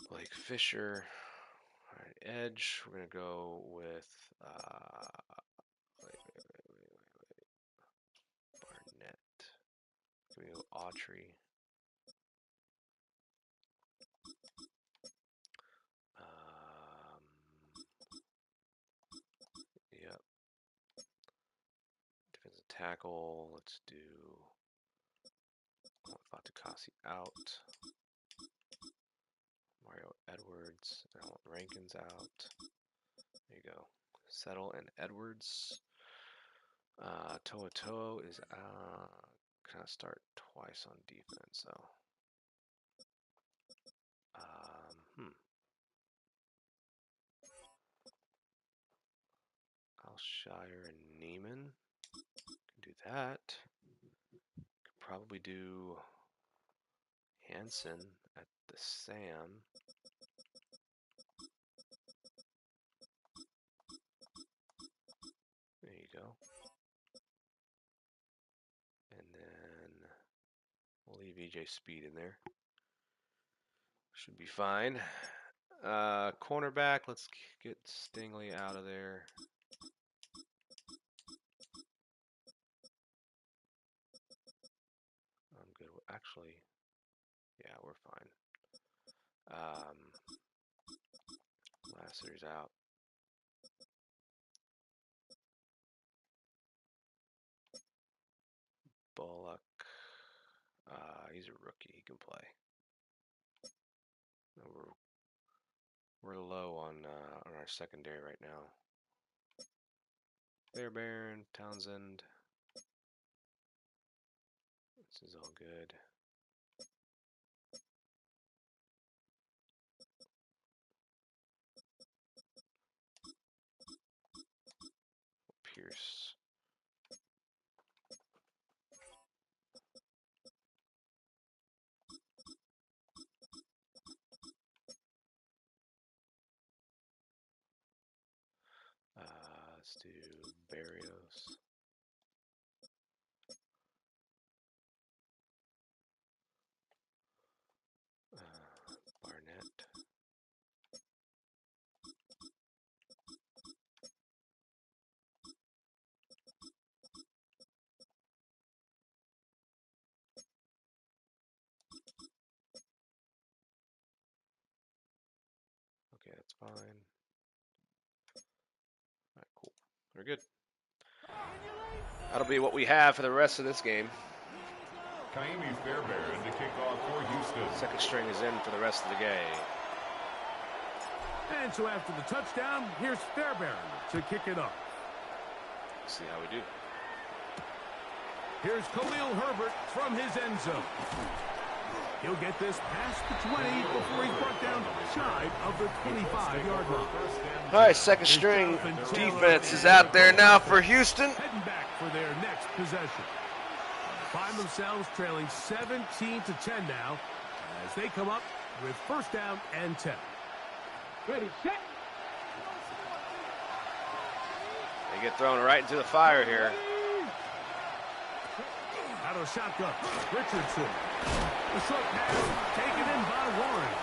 [SPEAKER 2] Blake Fisher. All right, edge. We're going to go with Barnett. We're going to go Autry. Yep. Defensive tackle. Let's do Fatukasi out. Mario Edwards. I want Rankins out. There you go. Settle and Edwards. Toa is kind of start twice on defense, so. Alshire and Neiman. Can do that. Could probably do Hansen at the Sam. There you go. And then we'll leave EJ Speed in there. Should be fine. Cornerback, let's get Stingley out of there. I'm good. Actually, yeah, we're fine. Lasser's out. Bullock. He's a rookie. He can play. We're low on our secondary right now. Fairbairn, Townsend. This is all good. Pierce. Let's do Barrios. Barnett. Okay, that's fine. Alright, cool. We're good. That'll be what we have for the rest of this game.
[SPEAKER 3] Kaimi Fairbairn to kick off for Houston.
[SPEAKER 2] Second string is in for the rest of the game.
[SPEAKER 1] And so after the touchdown, here's Fairbairn to kick it off.
[SPEAKER 2] Let's see how we do.
[SPEAKER 1] Here's Khalil Herbert from his end zone. He'll get this past the 20 before he's brought down shy of the 25-yard line.
[SPEAKER 2] All right, second string defense is out there now for Houston.
[SPEAKER 1] Heading back for their next possession. Find themselves trailing 17-10 now as they come up with first down and 10.
[SPEAKER 6] Ready, set.
[SPEAKER 2] They get thrown right into the fire here.
[SPEAKER 1] Out of shotgun, Richardson. The short pass taken in by Warren.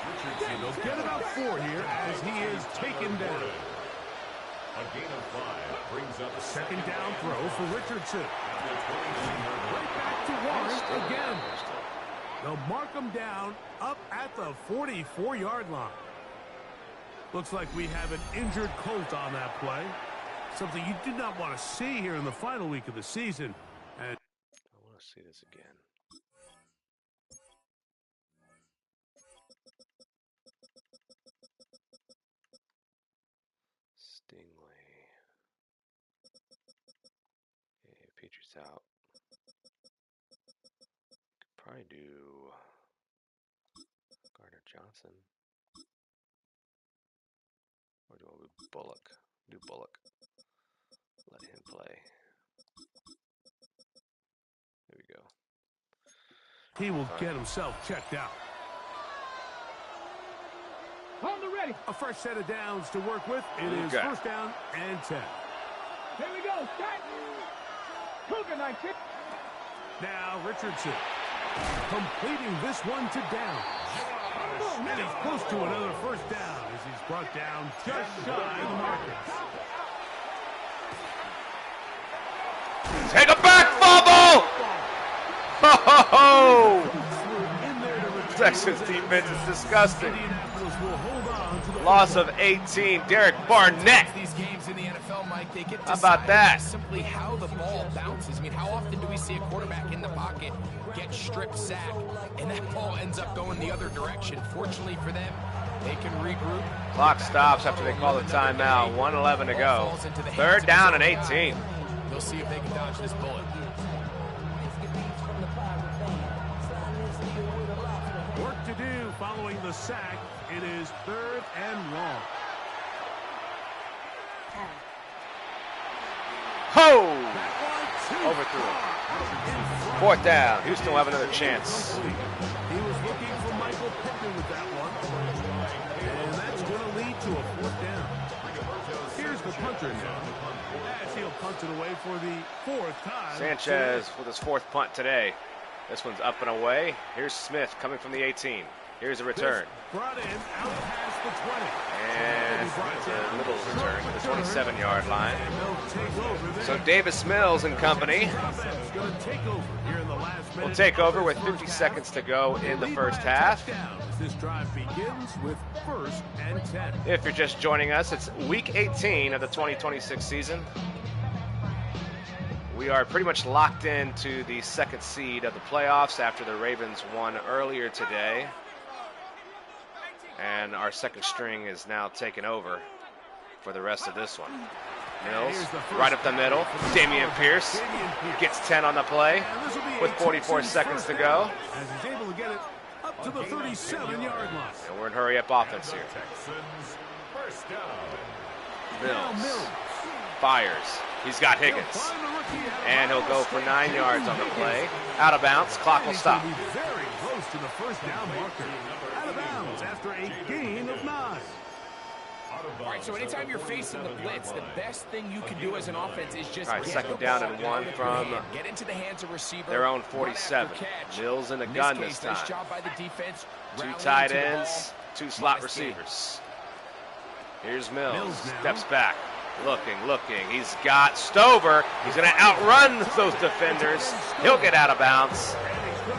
[SPEAKER 1] Richardson will get about 4 here as he is taken down.
[SPEAKER 3] A gain of 5 brings up a
[SPEAKER 1] Second down throw for Richardson. Right back to Warren again. They'll mark him down up at the 44-yard line. Looks like we have an injured Colt on that play. Something you do not want to see here in the final week of the season. And
[SPEAKER 2] I want to see this again. Stingley. Okay, Petrie's out. Could probably do Gardner Johnson. Or do I do Bullock? Do Bullock. Let him play. There we go.
[SPEAKER 1] he will get himself checked out.
[SPEAKER 6] On the ready.
[SPEAKER 1] A fresh set of downs to work with. It is first down and 10.
[SPEAKER 6] Here we go. Set. Cougar 19.
[SPEAKER 1] Now Richardson completing this one to down. And he's close to another first down as he's brought down just shy of the markers.
[SPEAKER 2] Take a back fumble! Ho ho ho! Texans defense is disgusting. Loss of 18. Derek Barnett.
[SPEAKER 4] These games in the NFL, Mike, they get
[SPEAKER 2] How about that?
[SPEAKER 4] Simply how the ball bounces. I mean, how often do we see a quarterback in the pocket get strip sack and that ball ends up going the other direction? Fortunately for them, they can regroup.
[SPEAKER 2] Clock stops after they call the timeout. 1:11 to go. Third down and 18.
[SPEAKER 4] We'll see if they can dodge this bullet.
[SPEAKER 1] Work to do following the sack. It is third and long.
[SPEAKER 2] Ho! Overthrew it. Fourth down. Houston will have another chance.
[SPEAKER 1] He was looking for Michael Pittman with that one. And that's going to lead to a fourth down. Here's the punter now. As he'll punt it away for the fourth time.
[SPEAKER 2] Sanchez with his fourth punt today. This one's up and away. Here's Smith coming from the 18. Here's a return.
[SPEAKER 1] Brought in out past the 20.
[SPEAKER 2] And it's a little return to the 27-yard line. So Davis Mills and company will take over with 50 seconds to go in the first half.
[SPEAKER 1] This drive begins with first and 10.
[SPEAKER 2] If you're just joining us, it's week 18 of the 2026 season. We are pretty much locked into the second seed of the playoffs after the Ravens won earlier today. And our second string is now taken over for the rest of this one. Mills, right up the middle. Damian Pierce gets 10 on the play with 44 seconds to go.
[SPEAKER 1] As he's able to get it up to the 37-yard line.
[SPEAKER 2] And we're in hurry-up offense here.
[SPEAKER 3] First down.
[SPEAKER 2] Mills fires. He's got Higgins. And he'll go for 9 yards on the play. Out of bounds. Clock will stop.
[SPEAKER 1] Very close to the first down marker. Out of bounds after a gain of 9.
[SPEAKER 4] All right, so anytime you're facing the blitz, the best thing you can do as an offense is just
[SPEAKER 2] All right,
[SPEAKER 4] get
[SPEAKER 2] second
[SPEAKER 4] the
[SPEAKER 2] down
[SPEAKER 4] ball
[SPEAKER 2] and
[SPEAKER 4] down
[SPEAKER 2] 1
[SPEAKER 4] with
[SPEAKER 2] from
[SPEAKER 4] your hand, get into the hands of receiver,
[SPEAKER 2] their own
[SPEAKER 4] run after
[SPEAKER 2] 47.
[SPEAKER 4] catch.
[SPEAKER 2] Mills in the
[SPEAKER 4] In
[SPEAKER 2] gun
[SPEAKER 4] case,
[SPEAKER 2] this
[SPEAKER 4] nice
[SPEAKER 2] time.
[SPEAKER 4] job by the defense.
[SPEAKER 2] 2
[SPEAKER 4] rallying
[SPEAKER 2] tight
[SPEAKER 4] to the
[SPEAKER 2] ends,
[SPEAKER 4] ball.
[SPEAKER 2] 2 slot
[SPEAKER 4] Nice game.
[SPEAKER 2] receivers. Here's Mills.
[SPEAKER 1] Mills now.
[SPEAKER 2] Steps back. Looking. He's got Stover. He's going to outrun those defenders. He'll get out of bounds.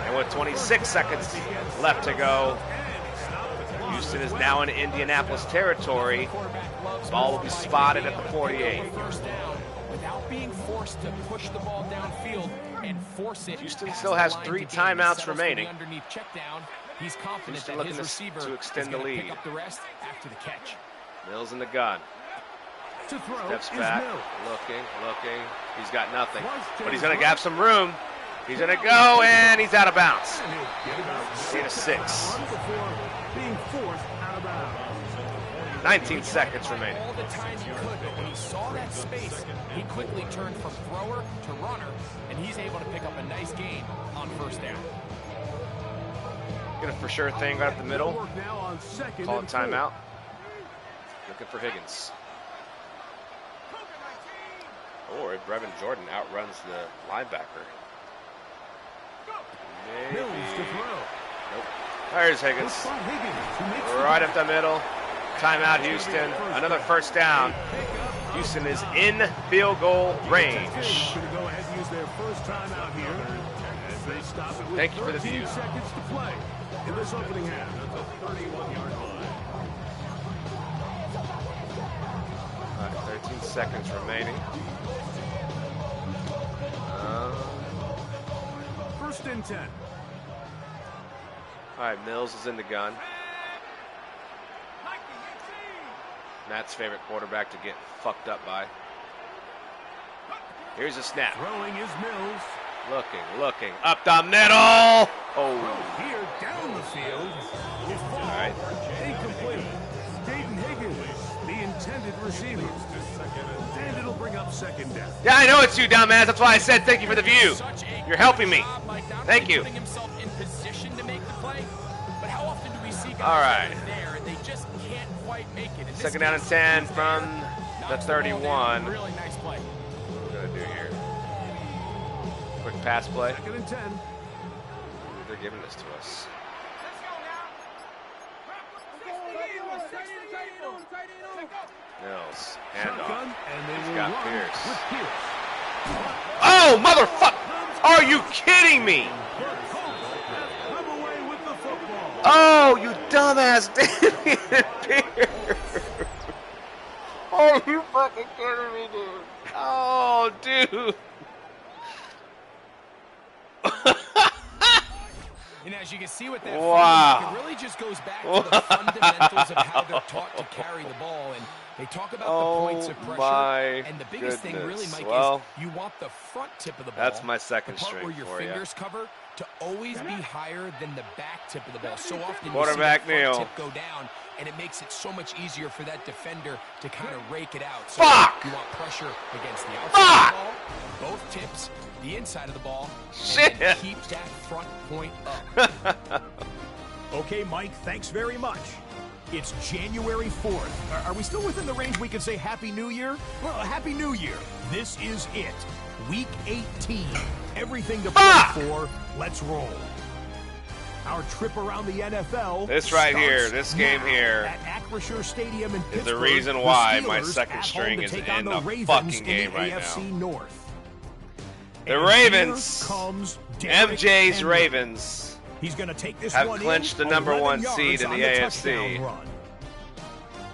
[SPEAKER 2] And with 26 seconds left to go, Houston is now in Indianapolis territory. Ball will be spotted at the 48.
[SPEAKER 4] First down without being forced to push the ball downfield and force it.
[SPEAKER 2] Houston
[SPEAKER 4] past
[SPEAKER 2] still
[SPEAKER 4] the
[SPEAKER 2] has
[SPEAKER 4] line
[SPEAKER 2] 3
[SPEAKER 4] to gain.
[SPEAKER 2] timeouts
[SPEAKER 4] Settles for the
[SPEAKER 2] remaining.
[SPEAKER 4] Underneath check down. He's confident
[SPEAKER 2] Houston
[SPEAKER 4] that his
[SPEAKER 2] looking
[SPEAKER 4] receiver
[SPEAKER 2] to extend
[SPEAKER 4] is
[SPEAKER 2] the
[SPEAKER 4] going to
[SPEAKER 2] lead.
[SPEAKER 4] pick up the rest after the catch.
[SPEAKER 2] Mills in the gun.
[SPEAKER 1] To throw
[SPEAKER 2] Steps
[SPEAKER 1] is
[SPEAKER 2] back.
[SPEAKER 1] Mills.
[SPEAKER 2] Looking. He's got nothing. But he's going to have some room. He's going to go, and he's out of bounds. Gain of 6. 19 seconds remaining.
[SPEAKER 4] All the time he could, but when he saw that space, he quickly turned from thrower to runner, and he's able to pick up a nice gain on first down.
[SPEAKER 2] Get a for sure thing right up the middle. Call a timeout. Looking for Higgins. Or if Brevin Jordan outruns the linebacker. Maybe. Nope. There's Higgins. Right up the middle. Timeout, Houston. Another first down. Houston is in field goal range. Thank you for the view.
[SPEAKER 1] In this opening half, that's a 31-yard line.
[SPEAKER 2] 13 seconds remaining.
[SPEAKER 1] First and 10.
[SPEAKER 2] All right, Mills is in the gun. Matt's favorite quarterback to get fucked up by. Here's a snap.
[SPEAKER 1] Throwing is Mills.
[SPEAKER 2] Looking. Up the middle. Oh.
[SPEAKER 1] Here down the field.
[SPEAKER 2] All right.
[SPEAKER 1] Incomplete. Dayton Higgins, the intended receiver. And it'll bring up second down.
[SPEAKER 2] Yeah, I know it's you, dumbass. That's why I said thank you for the view. You're helping me. Thank you. All right. Second down and 10 from the 31.
[SPEAKER 4] Really nice play.
[SPEAKER 2] What we're gonna do here? Quick pass play.
[SPEAKER 1] Second and 10.
[SPEAKER 2] They're giving this to us. Mills, handoff. He's got Pierce. Oh, motherfucker! Are you kidding me? Oh, you dumbass Damian Pierce. Oh, you fucking kidding me, dude. Oh, dude.
[SPEAKER 4] And as you can see with that,
[SPEAKER 2] wow.
[SPEAKER 4] it really just goes back to the fundamentals of how they're taught to carry the ball. And they talk about the points of pressure. And the biggest thing really, Mike, is you want the front tip of the ball.
[SPEAKER 2] That's my second
[SPEAKER 4] the part
[SPEAKER 2] string
[SPEAKER 4] where your
[SPEAKER 2] for
[SPEAKER 4] fingers cover to always be higher than the back tip of the ball. So often
[SPEAKER 2] quarterback
[SPEAKER 4] you see the
[SPEAKER 2] kneel.
[SPEAKER 4] front tip go down, and it makes it so much easier for that defender to kind of rake it out. So
[SPEAKER 2] fuck!
[SPEAKER 4] You want pressure against the outside of the ball, both tips, the inside of the ball, and keep that front point up.
[SPEAKER 7] Okay, Mike, thanks very much. It's January 4th. Are we still within the range we can say Happy New Year? Well, Happy New Year. This is it. Week 18. Everything to play for. Let's roll. Our trip around the NFL.
[SPEAKER 2] This right here, this game here,
[SPEAKER 7] at Acrisure Stadium in
[SPEAKER 2] is the reason why my second string is in the fucking game right now.
[SPEAKER 7] North.
[SPEAKER 2] The Ravens, MJ's Ravens,
[SPEAKER 7] he's going to take this
[SPEAKER 2] have
[SPEAKER 7] one
[SPEAKER 2] clinched the number 1 seed in the AFC.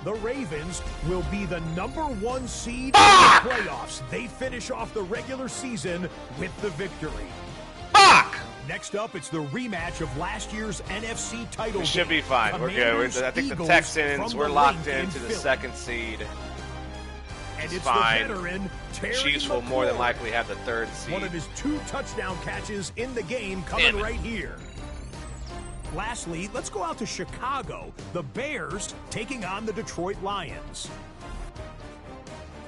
[SPEAKER 7] The Ravens will be the number 1 seed in the playoffs. They finish off the regular season with the victory.
[SPEAKER 2] Fuck!
[SPEAKER 7] Next up, it's the rematch of last year's NFC title.
[SPEAKER 2] We should be fine. We're good. I think the Texans, we're locked into the 2nd seed.
[SPEAKER 7] And it's
[SPEAKER 2] fine.
[SPEAKER 7] The veteran,
[SPEAKER 2] Chiefs will more than likely have the 3rd seed.
[SPEAKER 7] One of his 2 touchdown catches in the game coming right here. Lastly, let's go out to Chicago. The Bears taking on the Detroit Lions.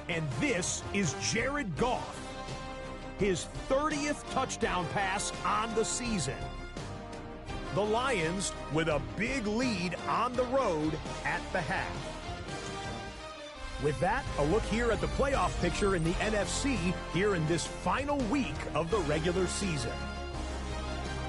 [SPEAKER 7] And this is Jared Goff. His 30th touchdown pass on the season. The Lions with a big lead on the road at the half. With that, a look here at the playoff picture in the NFC here in this final week of the regular season.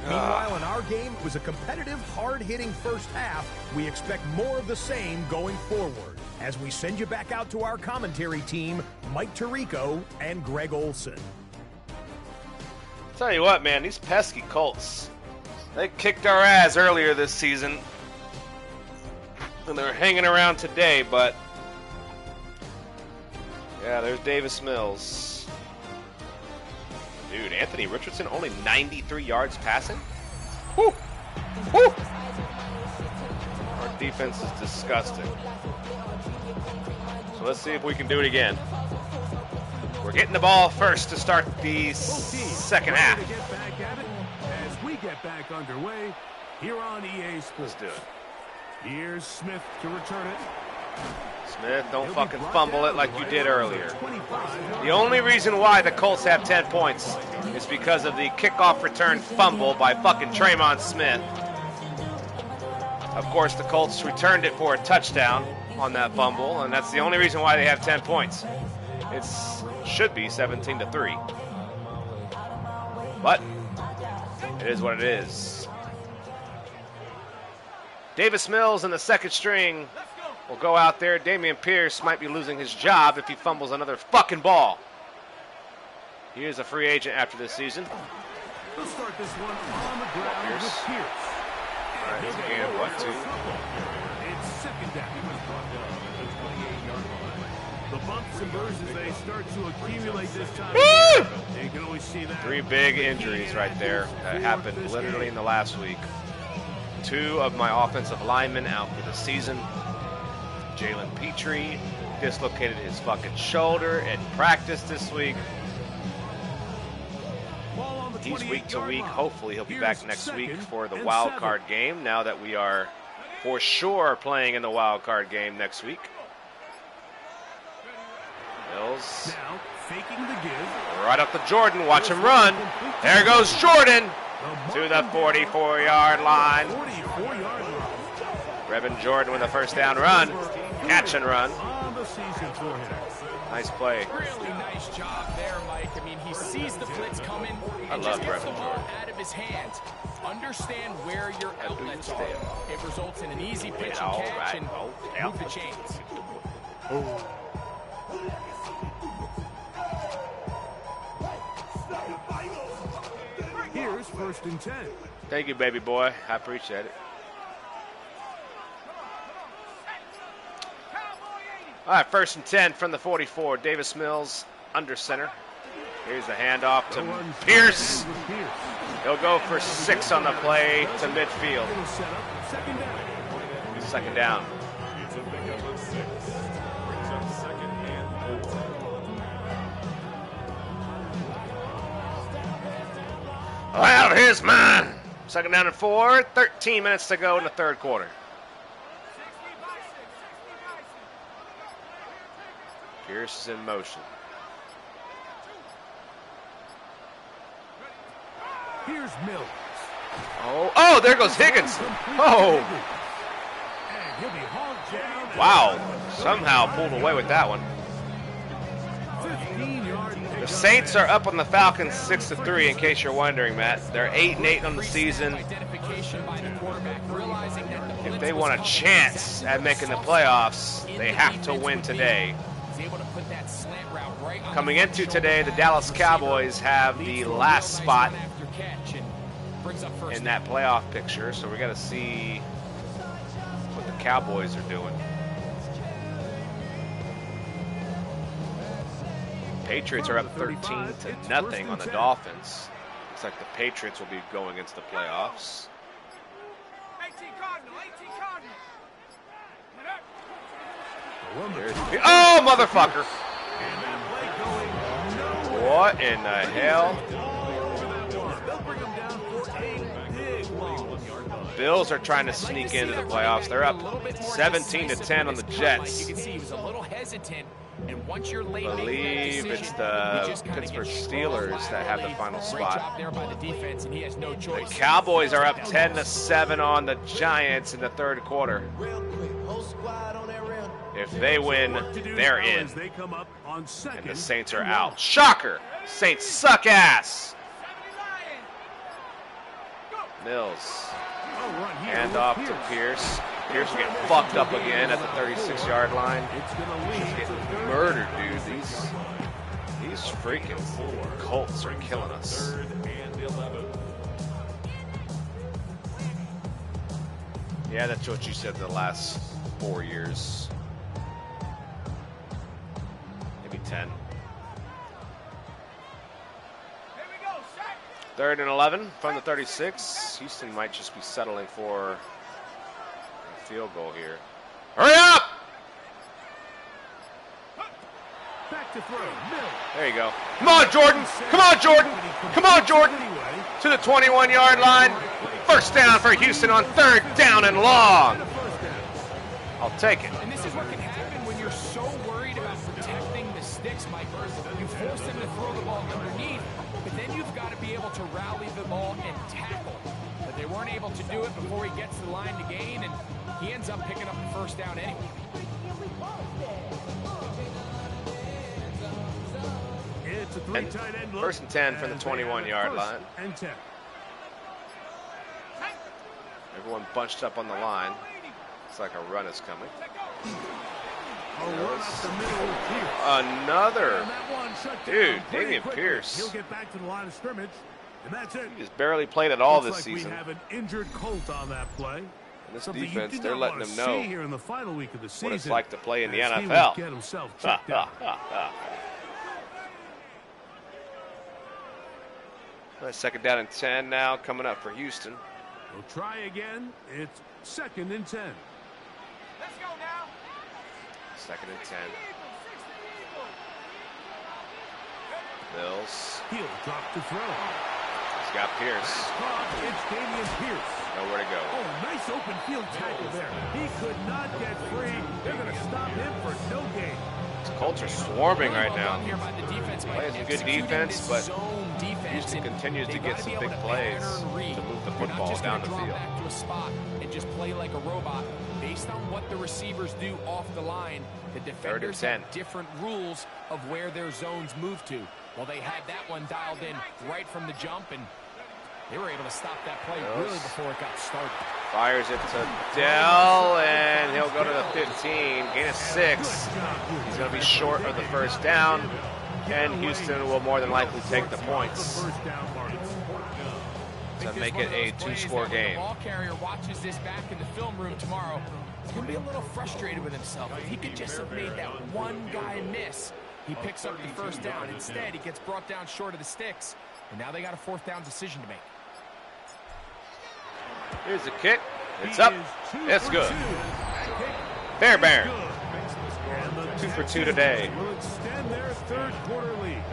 [SPEAKER 7] Meanwhile, in our game, it was a competitive, hard-hitting first half. We expect more of the same going forward as we send you back out to our commentary team, Mike Tirico and Greg Olson.
[SPEAKER 2] Tell you what, man, these pesky Colts, they kicked our ass earlier this season. And they're hanging around today, but yeah, there's Davis Mills. Dude, Anthony Richardson only 93 yards passing? Whew! Whew! Our defense is disgusting. So let's see if we can do it again. We're getting the ball first to start the second half.
[SPEAKER 1] get back underway here on EA Sports.
[SPEAKER 2] Let's do it.
[SPEAKER 1] Here's Smith to return it.
[SPEAKER 2] Smith, don't fucking fumble it like you did earlier. The only reason why the Colts have 10 points is because of the kickoff return fumble by fucking Tremon Smith. Of course, the Colts returned it for a touchdown on that fumble, and that's the only reason why they have 10 points. It should be 17-3. But it is what it is. Davis Mills in the second string will go out there. Damian Pierce might be losing his job if he fumbles another fucking ball. He is a free agent after this season.
[SPEAKER 1] We'll start this one on the ground with Pierce.
[SPEAKER 2] All right, he's a gain of what, 2?
[SPEAKER 1] It's second down. He was brought down at the 28-yard line. The bumps and bruises, they start to accumulate this time. You can always see that.
[SPEAKER 2] 3 big injuries right there that happened literally in the last week. 2 of my offensive linemen out for the season. Jalen Petrie dislocated his fucking shoulder in practice this week. He's week to week. Hopefully he'll be back next week for the wild card game, now that we are for sure playing in the wild card game next week. Mills.
[SPEAKER 1] Now faking the give.
[SPEAKER 2] Right up to Jordan. Watch him run. There goes Jordan to the 44-yard line.
[SPEAKER 1] 44-yard line.
[SPEAKER 2] Brevin Jordan with a first down run. Catch and run.
[SPEAKER 1] On the season for him.
[SPEAKER 2] Nice play.
[SPEAKER 4] Really nice job there, Mike. I mean, he sees the blitz coming and
[SPEAKER 2] love
[SPEAKER 4] just gets the
[SPEAKER 2] Brevin
[SPEAKER 4] ball
[SPEAKER 2] Jordan.
[SPEAKER 4] out of his hands. Understand where your outlets are. It results in an easy pitch and catch and move the chains.
[SPEAKER 1] Here's first and 10.
[SPEAKER 2] Thank you, baby boy. I appreciate it. All right, first and 10 from the 44. Davis Mills under center. Here's the handoff to Pierce. He'll go for 6 on the play to midfield. Second down.
[SPEAKER 3] It's a pickup of 6. Brings up second and 4.
[SPEAKER 2] Well, here's mine. Second down and 4. 13 minutes to go in the third quarter. Pierce is in motion.
[SPEAKER 1] Here's Mills.
[SPEAKER 2] Oh, there goes Higgins. Oh,
[SPEAKER 1] And he'll be hauled down.
[SPEAKER 2] wow. Somehow pulled away with that one.
[SPEAKER 1] 15-yard
[SPEAKER 2] The
[SPEAKER 1] pickup.
[SPEAKER 2] Saints are up on the Falcons 6-3, in case you're wondering, Matt. They're 8-8 on the season.
[SPEAKER 4] Identification by the quarterback, realizing that the
[SPEAKER 2] If
[SPEAKER 4] blitz
[SPEAKER 2] they
[SPEAKER 4] was
[SPEAKER 2] want a
[SPEAKER 4] coming.
[SPEAKER 2] chance at making the playoffs, they have to win today.
[SPEAKER 4] He's able to put that slant route right on
[SPEAKER 2] Coming
[SPEAKER 4] the
[SPEAKER 2] into
[SPEAKER 4] shoulder.
[SPEAKER 2] today, the Dallas Cowboys have the last spot
[SPEAKER 4] After catch and brings up first
[SPEAKER 2] in that playoff picture, so we got to see what the Cowboys are doing. Patriots are up 13-0 on the Dolphins. Looks like the Patriots will be going into the playoffs. Oh, motherfucker! What in the hell? Bills are trying to sneak into the playoffs. They're up 17-10 on the Jets.
[SPEAKER 4] You can see he was a little hesitant, and once you're late,
[SPEAKER 2] I believe it's the Pittsburgh Steelers that have the final
[SPEAKER 4] Great
[SPEAKER 2] spot.
[SPEAKER 4] job there by the defense, and he has no
[SPEAKER 2] The
[SPEAKER 4] choice.
[SPEAKER 2] Cowboys are up 10-7 on the Giants in the third quarter. If they win, they're in.
[SPEAKER 1] They come up on second.
[SPEAKER 2] And the Saints are out. Shocker! Saints suck ass! Mills. Hand off to Pierce. Pierce will get fucked up again at the 36-yard line. He's getting murdered, dude. These freaking Colts are killing us.
[SPEAKER 3] Third and 11.
[SPEAKER 2] Yeah, that's what you said the last 4 years. Maybe 10. Third and 11 from the 36. Houston might just be settling for a field goal here. Hurry up!
[SPEAKER 1] Back
[SPEAKER 2] There you go. Come on, Jordan. Come on, Jordan. Come on, Jordan. To the 21-yard line. First down for Houston on 3rd down and long. I'll take it.
[SPEAKER 4] And this is what can happen when you're so worried about protecting the sticks, Mike. You force them to throw the ball underneath, but then you've got to be able to rally the ball and tackle. But they weren't able to do it before he gets to the line to gain, and he ends up picking up the first down anyway.
[SPEAKER 1] It's a 3 tight end look.
[SPEAKER 2] 1st and 10 from the 21-yard line.
[SPEAKER 1] And 10.
[SPEAKER 2] Everyone bunched up on the line. It's like a run is coming. Another. Dude, Damian Pierce.
[SPEAKER 1] He'll get back to the line of scrimmage, and that's it.
[SPEAKER 2] He's barely played at all
[SPEAKER 1] Looks
[SPEAKER 2] this
[SPEAKER 1] like
[SPEAKER 2] season.
[SPEAKER 1] We have an injured Colt on that play.
[SPEAKER 2] And this
[SPEAKER 1] Something
[SPEAKER 2] defense,
[SPEAKER 1] you did
[SPEAKER 2] they're
[SPEAKER 1] not
[SPEAKER 2] letting
[SPEAKER 1] want
[SPEAKER 2] him
[SPEAKER 1] to
[SPEAKER 2] know
[SPEAKER 1] see here in the final week of the season
[SPEAKER 2] what it's like to play in the
[SPEAKER 1] as he
[SPEAKER 2] NFL.
[SPEAKER 1] would get himself checked out.
[SPEAKER 2] Second down and 10 now coming up for Houston.
[SPEAKER 1] We'll try again. It's 2nd and 10.
[SPEAKER 4] Let's go now.
[SPEAKER 2] 2nd and 10. Mills.
[SPEAKER 1] He'll drop to throw.
[SPEAKER 2] He's got Pierce.
[SPEAKER 1] It's Damian Pierce.
[SPEAKER 2] Nowhere to go.
[SPEAKER 1] Oh, nice open field tackle there. He could not get free. They're going to stop him for no gain.
[SPEAKER 2] The Colts are swarming right now.
[SPEAKER 4] Playing
[SPEAKER 2] some good defense, but Houston continues to get some big plays to move the football down the field.
[SPEAKER 4] Back to a spot and just play like a robot. Based on what the receivers do off the line, the defenders have different rules of where their zones move to. Well, they had that one dialed in right from the jump, and they were able to stop that play really before it got started.
[SPEAKER 2] Fires it to Dell, and he'll go to the 15. Gain of 6. He's going to be short of the first down, and Houston will more than likely take the points to make it a 2-score game.
[SPEAKER 4] The ball carrier watches this back in the film room tomorrow. He's going to be a little frustrated with himself. If he could just have made that one guy miss, he picks up the first down. Instead, he gets brought down short of the sticks, and now they got a 4th down decision to make.
[SPEAKER 2] Here's the kick. It's up. It's good. Bear. 2 for 2 today.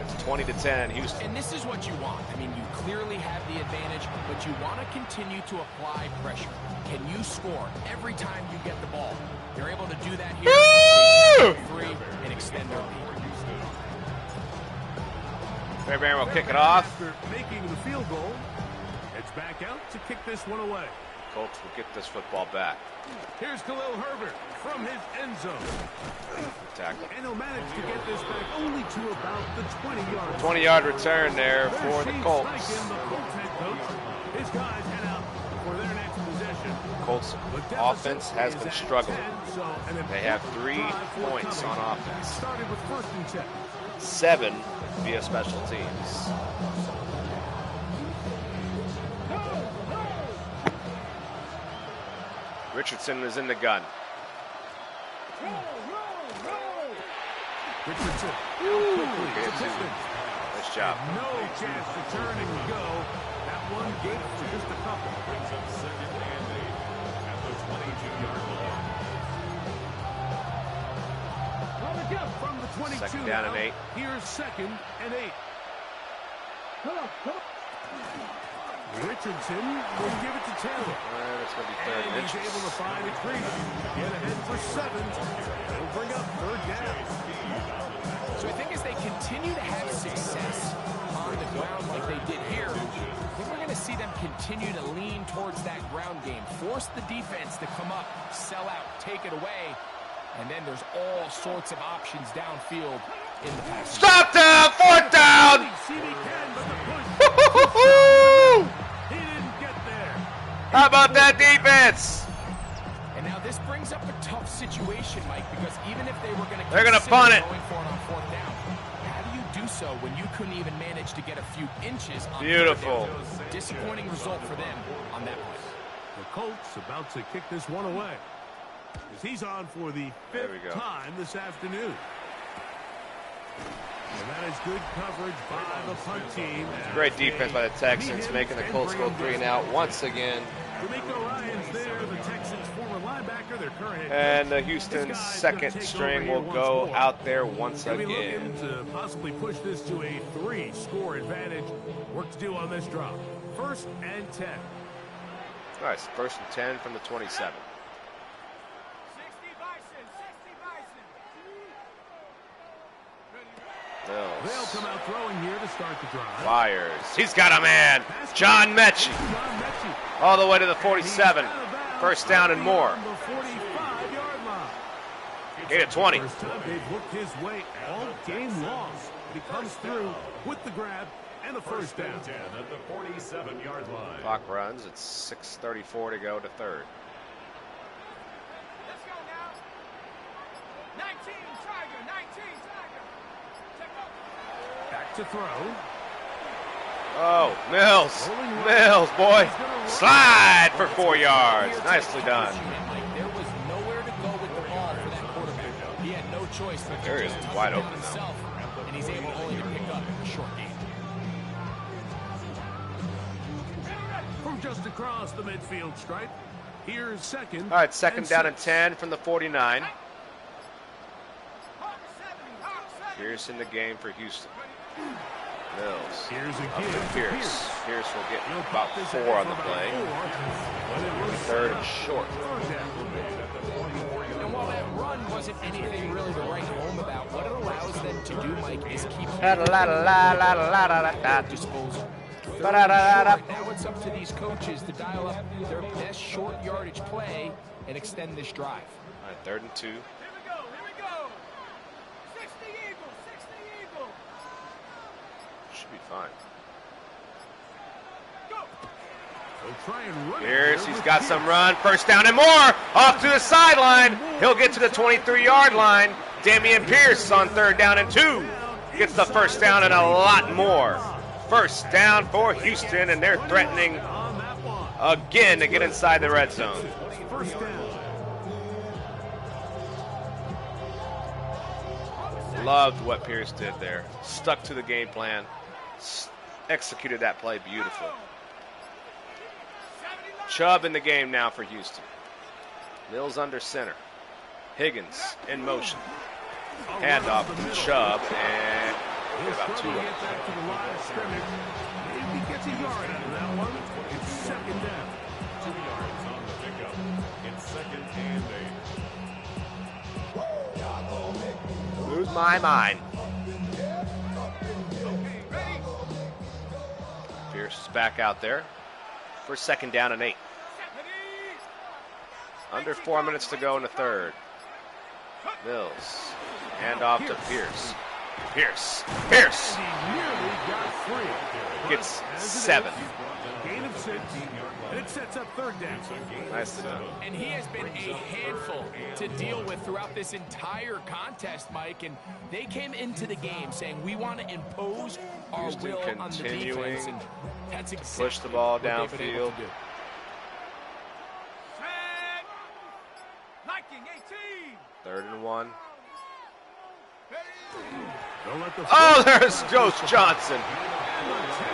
[SPEAKER 2] It's 20-10, Houston.
[SPEAKER 4] And this is what you want. I mean, you clearly have the advantage, but you want to continue to apply pressure. Can you score every time you get the ball? They're able to do that here. They take 3 and extend their lead.
[SPEAKER 2] Bear will kick it off.
[SPEAKER 1] After making the field goal, it's back out to kick this one away.
[SPEAKER 2] Colts will get this football back.
[SPEAKER 1] Here's Khalil Herbert from his end zone.
[SPEAKER 2] Tackle.
[SPEAKER 1] And he'll manage to get this back only to about the 20-yard.
[SPEAKER 2] 20-yard return there for the Colts.
[SPEAKER 1] His guys head out for their next possession.
[SPEAKER 2] Colts offense has been struggling. They have 3 points on offense.
[SPEAKER 1] Started with 1st and 10.
[SPEAKER 2] 7 via special teams. Richardson is in the gun.
[SPEAKER 1] Richardson.
[SPEAKER 2] Nice job.
[SPEAKER 1] No chance to turn and go. That one gate for just a couple.
[SPEAKER 3] Brings up 2nd and 8 at the 22-yard line.
[SPEAKER 1] From the 22
[SPEAKER 2] 2nd down and 8.
[SPEAKER 1] Here's 2nd and 8. Richardson will give it to Taylor.
[SPEAKER 2] It's going to be 3rd
[SPEAKER 1] and he's able to find a crease. Get ahead for 7. It'll bring up 3rd down.
[SPEAKER 4] So I think as they continue to have success on the ground like they did here, I think we're going to see them continue to lean towards that ground game. Force the defense to come up, sell out, take it away. And then there's all sorts of options downfield in the pass.
[SPEAKER 2] Stop down! 4th down!
[SPEAKER 1] He didn't get there.
[SPEAKER 2] How about that defense?
[SPEAKER 4] And now this brings up a tough situation, Mike, because even if they were going to
[SPEAKER 2] punt it.
[SPEAKER 4] Going for it on 4th down, how do you do so when you couldn't even manage to get a few inches on
[SPEAKER 2] Beautiful.
[SPEAKER 4] Disappointing result for them on that play.
[SPEAKER 1] The Colts about to kick this one away. As he's on for the 5th time this afternoon. And that is good coverage by the punt team.
[SPEAKER 2] Great defense by the Texans, making the Colts go 3 and out once again.
[SPEAKER 1] D'Amico Ryans there, the Texans' former linebacker, their current head coach.
[SPEAKER 2] And the Houston second string will go out there once
[SPEAKER 1] They'll be
[SPEAKER 2] again.
[SPEAKER 1] looking to possibly push this to a 3-score advantage. Work to do on this drop. 1st and 10.
[SPEAKER 2] All right, 1st and 10 from the 27.
[SPEAKER 1] They'll come out throwing here to start the drive.
[SPEAKER 2] Fires. He's got a man. John Mechie. All the way to the 47. 1st down and more.
[SPEAKER 1] The 45-yard line.
[SPEAKER 2] Gain of 20.
[SPEAKER 1] First time they've looked his way all game long. He comes through with the grab and the 1st down.
[SPEAKER 3] 10 at the 47-yard line.
[SPEAKER 2] Clock runs. It's 6:34 to go to 3rd.
[SPEAKER 6] Let's go now. 19, Tiger, 19, Tiger. Check out.
[SPEAKER 1] Back to throw.
[SPEAKER 2] Oh, Mills, boy. Slide for 4 yards. Nicely done.
[SPEAKER 4] There was nowhere to go with the ball for that quarterback. He had no choice but to
[SPEAKER 2] There
[SPEAKER 4] just
[SPEAKER 2] he is,
[SPEAKER 4] toss
[SPEAKER 2] wide
[SPEAKER 4] it
[SPEAKER 2] open
[SPEAKER 4] himself, and he's able only to pick up a short game.
[SPEAKER 1] From just across the midfield stripe, here's 2nd.
[SPEAKER 2] All right, 2nd down and
[SPEAKER 1] 6.
[SPEAKER 2] 10 from the 49. Pierce in the game for Houston. Mills.
[SPEAKER 1] Here's a
[SPEAKER 2] Up
[SPEAKER 1] give
[SPEAKER 2] to
[SPEAKER 1] to
[SPEAKER 2] Pierce. Pierce will get
[SPEAKER 1] He'll
[SPEAKER 2] about
[SPEAKER 1] pop this
[SPEAKER 2] 4
[SPEAKER 1] out
[SPEAKER 2] on
[SPEAKER 1] for
[SPEAKER 2] the
[SPEAKER 1] about
[SPEAKER 2] play.
[SPEAKER 1] 4, but it was
[SPEAKER 2] 3rd and short.
[SPEAKER 1] 3rd down.
[SPEAKER 4] And while that run wasn't anything really to write home about, what it allows them to do, Mike, is keep disposal. Now it's up to these coaches to dial up their best short yardage play and extend this drive.
[SPEAKER 2] All right, 3rd and 2.
[SPEAKER 6] Here we go. 60 Eagles, 60 Eagles.
[SPEAKER 2] Should be fine.
[SPEAKER 1] They'll try and run it
[SPEAKER 2] Pierce,
[SPEAKER 1] here
[SPEAKER 2] he's
[SPEAKER 1] with
[SPEAKER 2] got
[SPEAKER 1] Pierce.
[SPEAKER 2] some run. 1st down and more. Off to the sideline. He'll get to the 23-yard line. Damian Pierce on 3rd down and 2. Gets the 1st down and a lot more. 1st down for Houston, and they're threatening
[SPEAKER 1] On that one.
[SPEAKER 2] again to get inside the red zone.
[SPEAKER 1] 1st down.
[SPEAKER 2] Loved what Pierce did there. Stuck to the game plan. Executed that play beautifully. Chubb in the game now for Houston. Mills under center. Higgins in motion. Handoff to Chubb, and
[SPEAKER 1] He'll
[SPEAKER 2] about 2
[SPEAKER 1] struggle to
[SPEAKER 2] yards.
[SPEAKER 1] get back to the line of scrimmage. Maybe gets a yard out of that one. It's 2nd down.
[SPEAKER 3] 2 yards on the pickup. It's 2nd and 8.
[SPEAKER 2] Lose my mind. Pierce is back out there for 2nd down and 8. Under 4 minutes to go in the 3rd. Mills. Handoff to Pierce. Pierce.
[SPEAKER 1] He nearly got free.
[SPEAKER 2] Gets
[SPEAKER 1] But as it
[SPEAKER 2] 7.
[SPEAKER 1] is, gain of 6. And it sets up 3rd down.
[SPEAKER 2] Nicely done.
[SPEAKER 4] And he has been a handful to deal with throughout this entire contest, Mike. And they came into the game saying, we want to impose our
[SPEAKER 2] Houston
[SPEAKER 4] will on the
[SPEAKER 2] continuing
[SPEAKER 4] defense. And that's exactly
[SPEAKER 2] push the ball
[SPEAKER 4] what they've been able
[SPEAKER 2] downfield.
[SPEAKER 4] to do.
[SPEAKER 6] Liking 18.
[SPEAKER 2] 3rd and 1.
[SPEAKER 1] Don't let the
[SPEAKER 2] Oh, there's Ghost Johnson.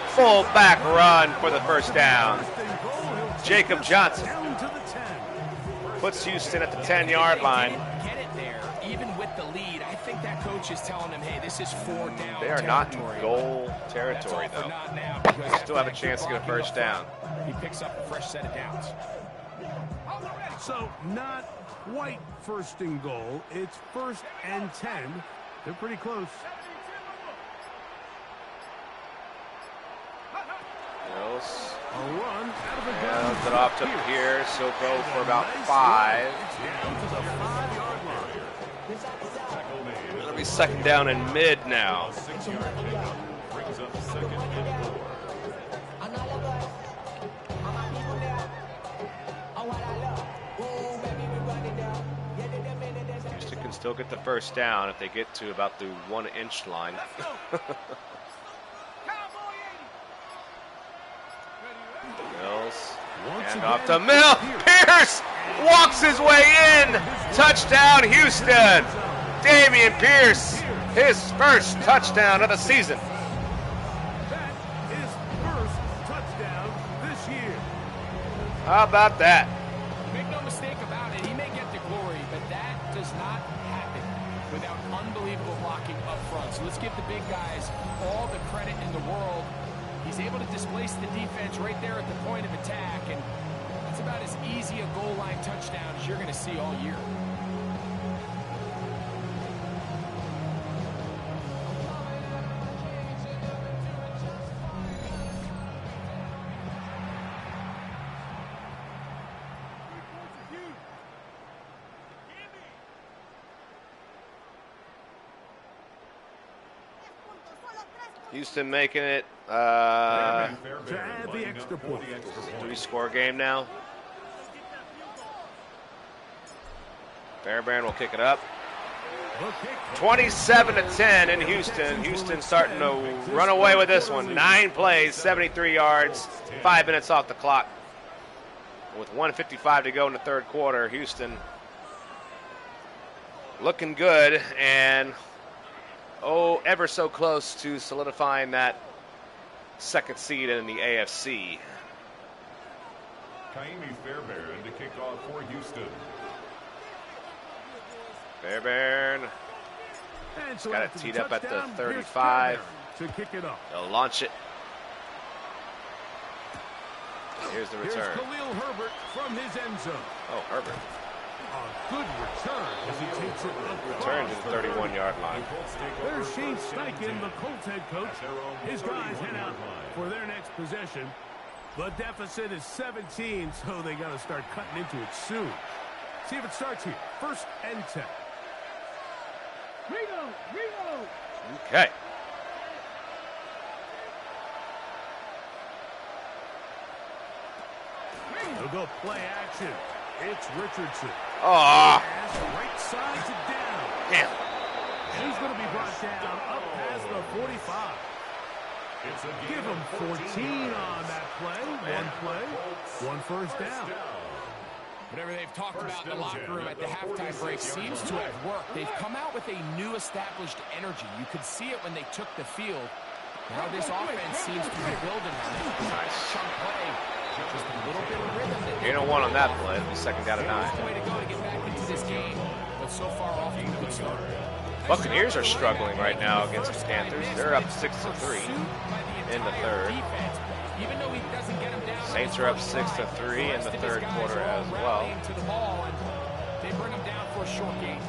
[SPEAKER 2] Full back run for the 1st down. Jacob Johnson
[SPEAKER 1] down to the 10.
[SPEAKER 2] puts Houston at the 10-yard line.
[SPEAKER 4] Get it there, even with the lead. I think that coach is telling him, hey, this is 4 down
[SPEAKER 2] They are not in
[SPEAKER 4] territory.
[SPEAKER 2] goal
[SPEAKER 4] That's
[SPEAKER 2] territory,
[SPEAKER 4] all for
[SPEAKER 2] though.
[SPEAKER 4] not now, because
[SPEAKER 2] Still have a
[SPEAKER 4] after
[SPEAKER 2] chance to get a
[SPEAKER 4] that good
[SPEAKER 2] 1st
[SPEAKER 4] blocking
[SPEAKER 2] down.
[SPEAKER 4] up front, he picks up a fresh set of downs.
[SPEAKER 1] So not quite 1st and goal. It's 1st and 10. They're pretty close.
[SPEAKER 2] Mills
[SPEAKER 1] A run out of the gun.
[SPEAKER 2] hands it off to Pierce. He'll go for about 5.
[SPEAKER 1] Down to the 5-yard line.
[SPEAKER 2] It'll be 2nd down and mid now.
[SPEAKER 3] 6-yard pickup brings up 2nd and 4.
[SPEAKER 2] Houston can still get the 1st down if they get to about the 1-inch line. Mills. And off to Mill. Pierce walks his way in. Touchdown, Houston. Damian Pierce, his 1st touchdown of the season.
[SPEAKER 1] That is 1st touchdown this year.
[SPEAKER 2] How about that?
[SPEAKER 4] Make no mistake about it, he may get the glory, but that does not happen without unbelievable blocking up front. So let's give the big guys all the credit in the world. He's able to displace the defense right there at the point of attack, and that's about as easy a goal line touchdown as you're going to see all year.
[SPEAKER 2] Houston making it
[SPEAKER 1] to add the extra point.
[SPEAKER 2] 3-score game now. Fairbairn will kick it up. 27-10 in Houston. Houston starting to run away with this one. 9 plays, 73 yards, 5 minutes off the clock. With 1:55 to go in the third quarter, Houston looking good and ever so close to solidifying that second seed in the AFC.
[SPEAKER 3] Kaimi Fairbairn to kick off for Houston.
[SPEAKER 2] Fairbairn got it teed up at the 35.
[SPEAKER 1] To kick it up.
[SPEAKER 2] They'll launch it. Here's the return.
[SPEAKER 1] Here's Khalil Herbert from his end zone.
[SPEAKER 2] Oh, Herbert.
[SPEAKER 1] A good return as he takes it up.
[SPEAKER 2] Return to the 31-yard line.
[SPEAKER 1] There's Shane Steichen, the Colts head coach. His guys head out for their next possession. The deficit is 17, so they got to start cutting into it soon. See if it starts here. 1st and 10.
[SPEAKER 2] Okay.
[SPEAKER 1] They'll go play action. It's Richardson.
[SPEAKER 2] Oh.
[SPEAKER 1] Right side to down.
[SPEAKER 2] Damn.
[SPEAKER 1] He's going to be brought down up past the 45. Give him 14 on that play. One play, 1 first down.
[SPEAKER 4] Whatever they've talked about in the locker room at the halftime break seems to have worked. They've come out with a new established energy. You could see it when they took the field. Now this offense seems to be building on it. Nice chunk play. Just a little bit of rhythm.
[SPEAKER 2] Gain on 1 on that play. It'll be 2nd down and 9.
[SPEAKER 4] Way to go to get back into this game, but so far off to a good start.
[SPEAKER 2] Buccaneers are struggling right now against the Panthers. They're up 6-3 in the third.
[SPEAKER 4] Even though he doesn't get him down,
[SPEAKER 2] Saints are up 6-3 in the third quarter as well.
[SPEAKER 4] They bring him down for a short game.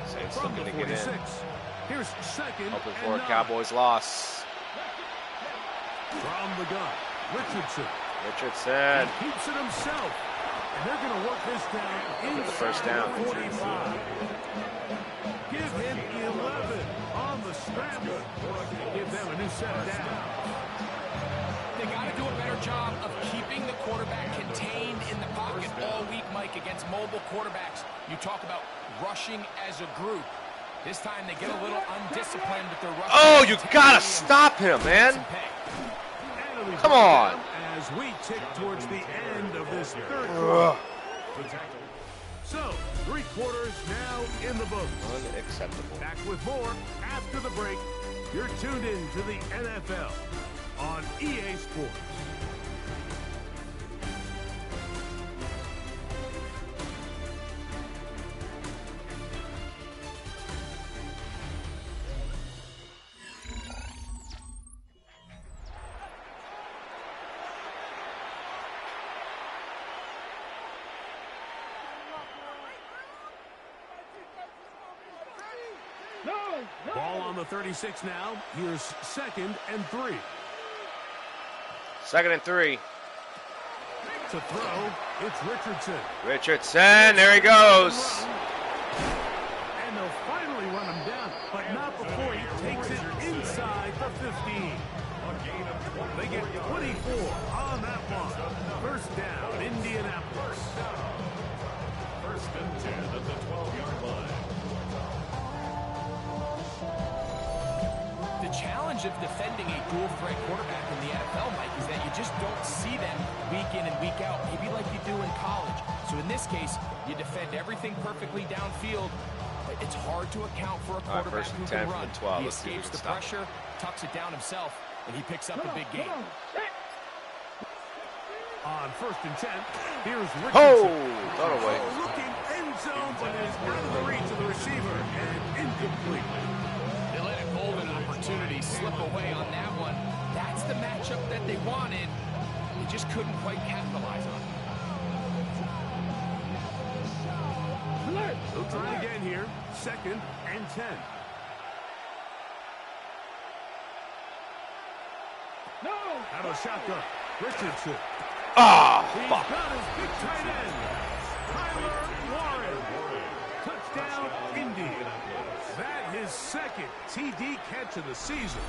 [SPEAKER 2] Saints looking to get in.
[SPEAKER 1] Here's 2nd.
[SPEAKER 2] Hoping for a Cowboys loss.
[SPEAKER 1] From the gun, Richardson.
[SPEAKER 2] Richardson.
[SPEAKER 1] He keeps it himself. And they're going to work this down inside
[SPEAKER 2] the first down.
[SPEAKER 1] 45. Give him 11 on the scramble. Give them a new set down.
[SPEAKER 4] They got to do a better job of keeping the quarterback contained in the pocket all week, Mike, against mobile quarterbacks. You talk about rushing as a group. This time they get a little undisciplined with their rushing.
[SPEAKER 2] Oh, you got to stop him, man. Come on.
[SPEAKER 1] As we tick towards the end of this third quarter. So, 3 quarters now in the books.
[SPEAKER 2] Unacceptable.
[SPEAKER 1] Back with more after the break. You're tuned in to the NFL on EA Sports. Ball on the 36 now. Here's 2nd and 3.
[SPEAKER 2] 2nd and 3.
[SPEAKER 1] To throw, it's Richardson.
[SPEAKER 2] Richardson, there he goes.
[SPEAKER 1] And they'll finally run him down, but not before he takes it inside the 15. They get 24 on that one. 1st down, Indianapolis.
[SPEAKER 3] 1st and 10 at the 12-yard line.
[SPEAKER 4] The challenge of defending a dual-threat quarterback in the NFL, Mike, is that you just don't see them week in and week out, maybe like you do in college. So in this case, you defend everything perfectly downfield, but it's hard to account for a quarterback who can run. He escapes the pressure, tucks it down himself, and he picks up a big gain.
[SPEAKER 1] On 1st and 10, here's Richardson.
[SPEAKER 2] Oh, throw it away.
[SPEAKER 1] Looking end zone, but is out of the reach of the receiver and incomplete.
[SPEAKER 4] They let a golden opportunity slip away on that one. That's the matchup that they wanted. They just couldn't quite capitalize on it.
[SPEAKER 1] They'll try again here. 2nd and 10.
[SPEAKER 6] No!
[SPEAKER 1] Out of shotgun. Richardson.
[SPEAKER 2] Ah,
[SPEAKER 1] He's
[SPEAKER 2] fuck.
[SPEAKER 1] got his big tight end. Tyler Warren. Touchdown, Indy. That his 2nd TD catch of the season.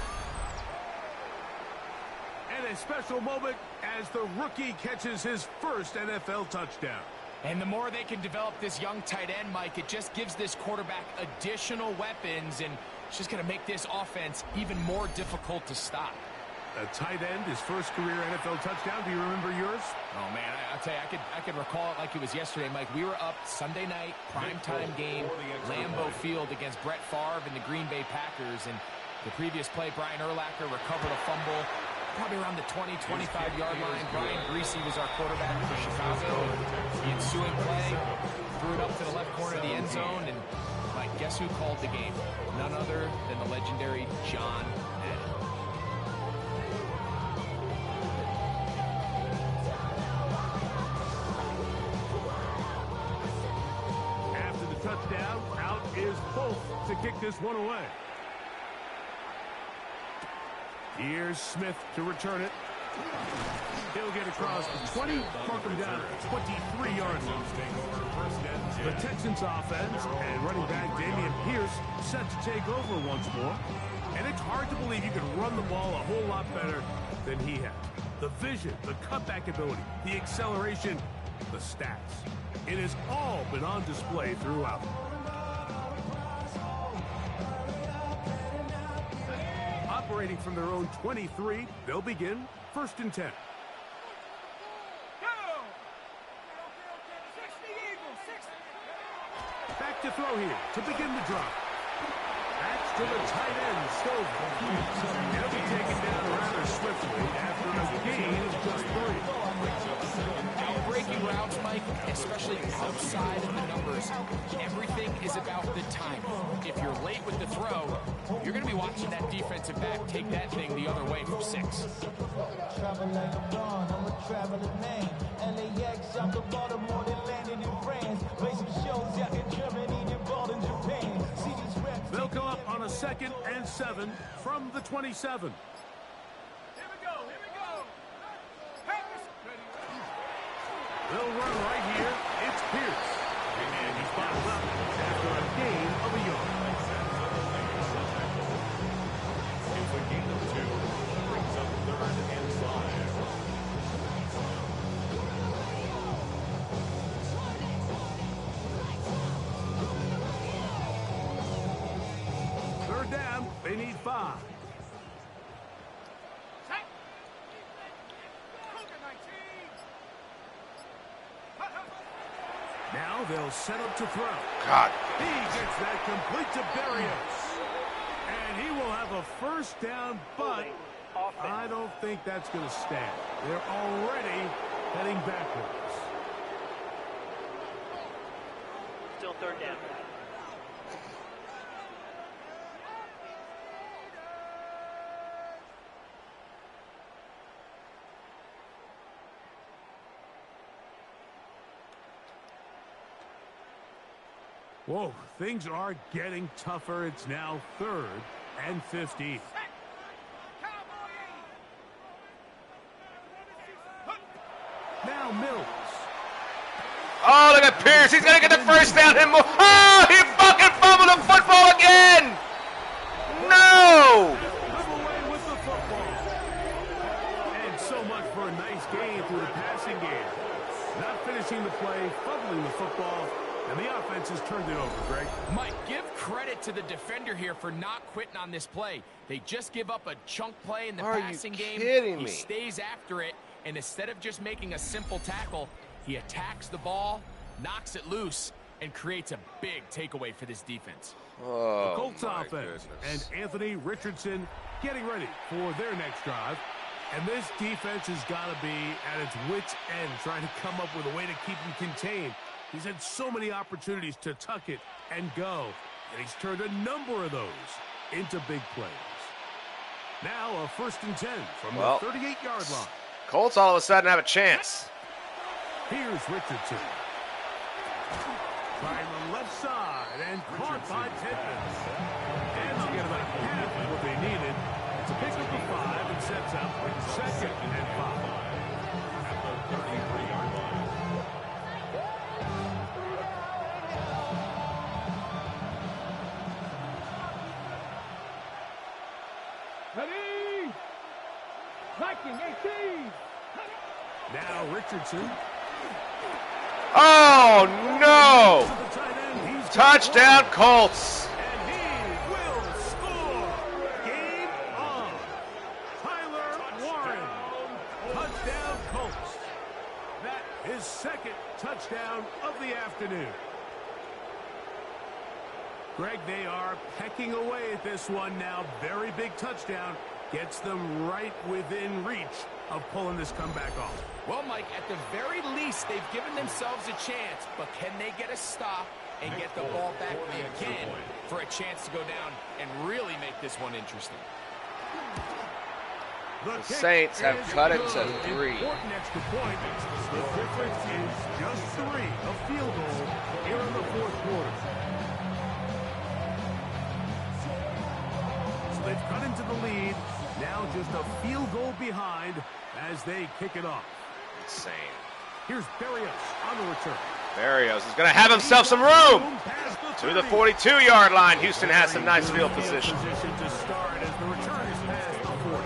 [SPEAKER 1] And a special moment as the rookie catches his 1st NFL touchdown.
[SPEAKER 4] And the more they can develop this young tight end, Mike, it just gives this quarterback additional weapons, and it's just going to make this offense even more difficult to stop.
[SPEAKER 1] A tight end, his 1st career NFL touchdown. Do you remember yours?
[SPEAKER 4] Oh, man, I'll tell you, I could recall it like it was yesterday, Mike. We were up Sunday night, primetime game, Lambeau Field against Brett Favre and the Green Bay Packers. And the previous play, Brian Urlacher recovered a fumble, probably around the 20, 25-yard line. Brian Greasy was our quarterback for Chicago. The ensuing play, threw it up to the left corner of the end zone. And, Mike, guess who called the game? None other than the legendary John Madden.
[SPEAKER 1] Touchdown. Out is Bolt to kick this one away. Here's Smith to return it. He'll get across the 20, mark him down at 23 yards. The Texans offense and running back Damian Pierce set to take over once more. And it's hard to believe you can run the ball a whole lot better than he has. The vision, the cutback ability, the acceleration, the stats. It has all been on display throughout. Operating from their own 23, they'll begin 1st and 10. Back to throw here to begin the drop. That's to the tight end, Stover. He'll be taken down rather swiftly after a gain of just 3.
[SPEAKER 4] Breaking routes, Mike, especially outside of the numbers, everything is about the time. If you're late with the throw, you're going to be watching that defensive back take that thing the other way from 6.
[SPEAKER 1] They'll go up on a 2nd and 7 from the 27. They'll run right here. It's Pierce. And he's bottled up after a gain of a yard.
[SPEAKER 3] It's a gain of 2. Brings up 3rd and 5.
[SPEAKER 1] Third down. They need 5. Now they'll set up to throw.
[SPEAKER 2] God.
[SPEAKER 1] He gets that complete to Berrios. And he will have a 1st down, but I don't think that's going to stand. They're already heading backwards.
[SPEAKER 8] Still 3rd down.
[SPEAKER 1] Whoa, things are getting tougher. It's now 3rd and 15. Now Mills.
[SPEAKER 2] Oh, look at Pierce. He's going to get the 1st down. And more. Oh, he fucking fumbled the football again. No.
[SPEAKER 1] Come away with the football. And so much for a nice gain through the passing game. Not finishing the play, fumbling the football. And the offense has turned it over, Greg.
[SPEAKER 4] Mike, give credit to the defender here for not quitting on this play. They just give up a chunk play in the passing game. He stays after it, and instead of just making a simple tackle, he attacks the ball, knocks it loose, and creates a big takeaway for this defense.
[SPEAKER 2] Oh,
[SPEAKER 1] the Colts offense and Anthony Richardson getting ready for their next drive. And this defense has got to be at its wits' end, trying to come up with a way to keep him contained. He's had so many opportunities to tuck it and go, and he's turned a number of those into big plays. Now a 1st and 10 from the 38-yard line.
[SPEAKER 2] Colts all of a sudden have a chance.
[SPEAKER 1] Here's Richardson. Trying the left side and caught by Tedman. And they'll get about half of what they needed to pick up the 5 and sets up 2nd and 5.
[SPEAKER 3] At the 33-yard line.
[SPEAKER 6] Ready? Viking 18.
[SPEAKER 1] Now Richardson.
[SPEAKER 2] Oh, no! Touchdown, Colts.
[SPEAKER 1] And he will score. Game on. Tyler Warren. Touchdown, Colts. That is 2nd touchdown of the afternoon. Greg, they are pecking away at this one now. Very big touchdown. Gets them right within reach of pulling this comeback off.
[SPEAKER 4] Well, Mike, at the very least, they've given themselves a chance, but can they get a stop and get the ball back again for a chance to go down and really make this one interesting?
[SPEAKER 2] The Saints have cut it to 3.
[SPEAKER 1] Important extra point. The difference is just 3. A field goal here in the 4th quarter. So they've cut into the lead. Now just a field goal behind as they kick it off.
[SPEAKER 2] Insane.
[SPEAKER 1] Here's Berrios on the return.
[SPEAKER 2] Berrios is going to have himself some room to the 42-yard line. Houston has some nice field position.
[SPEAKER 1] To start as the return is past the 40.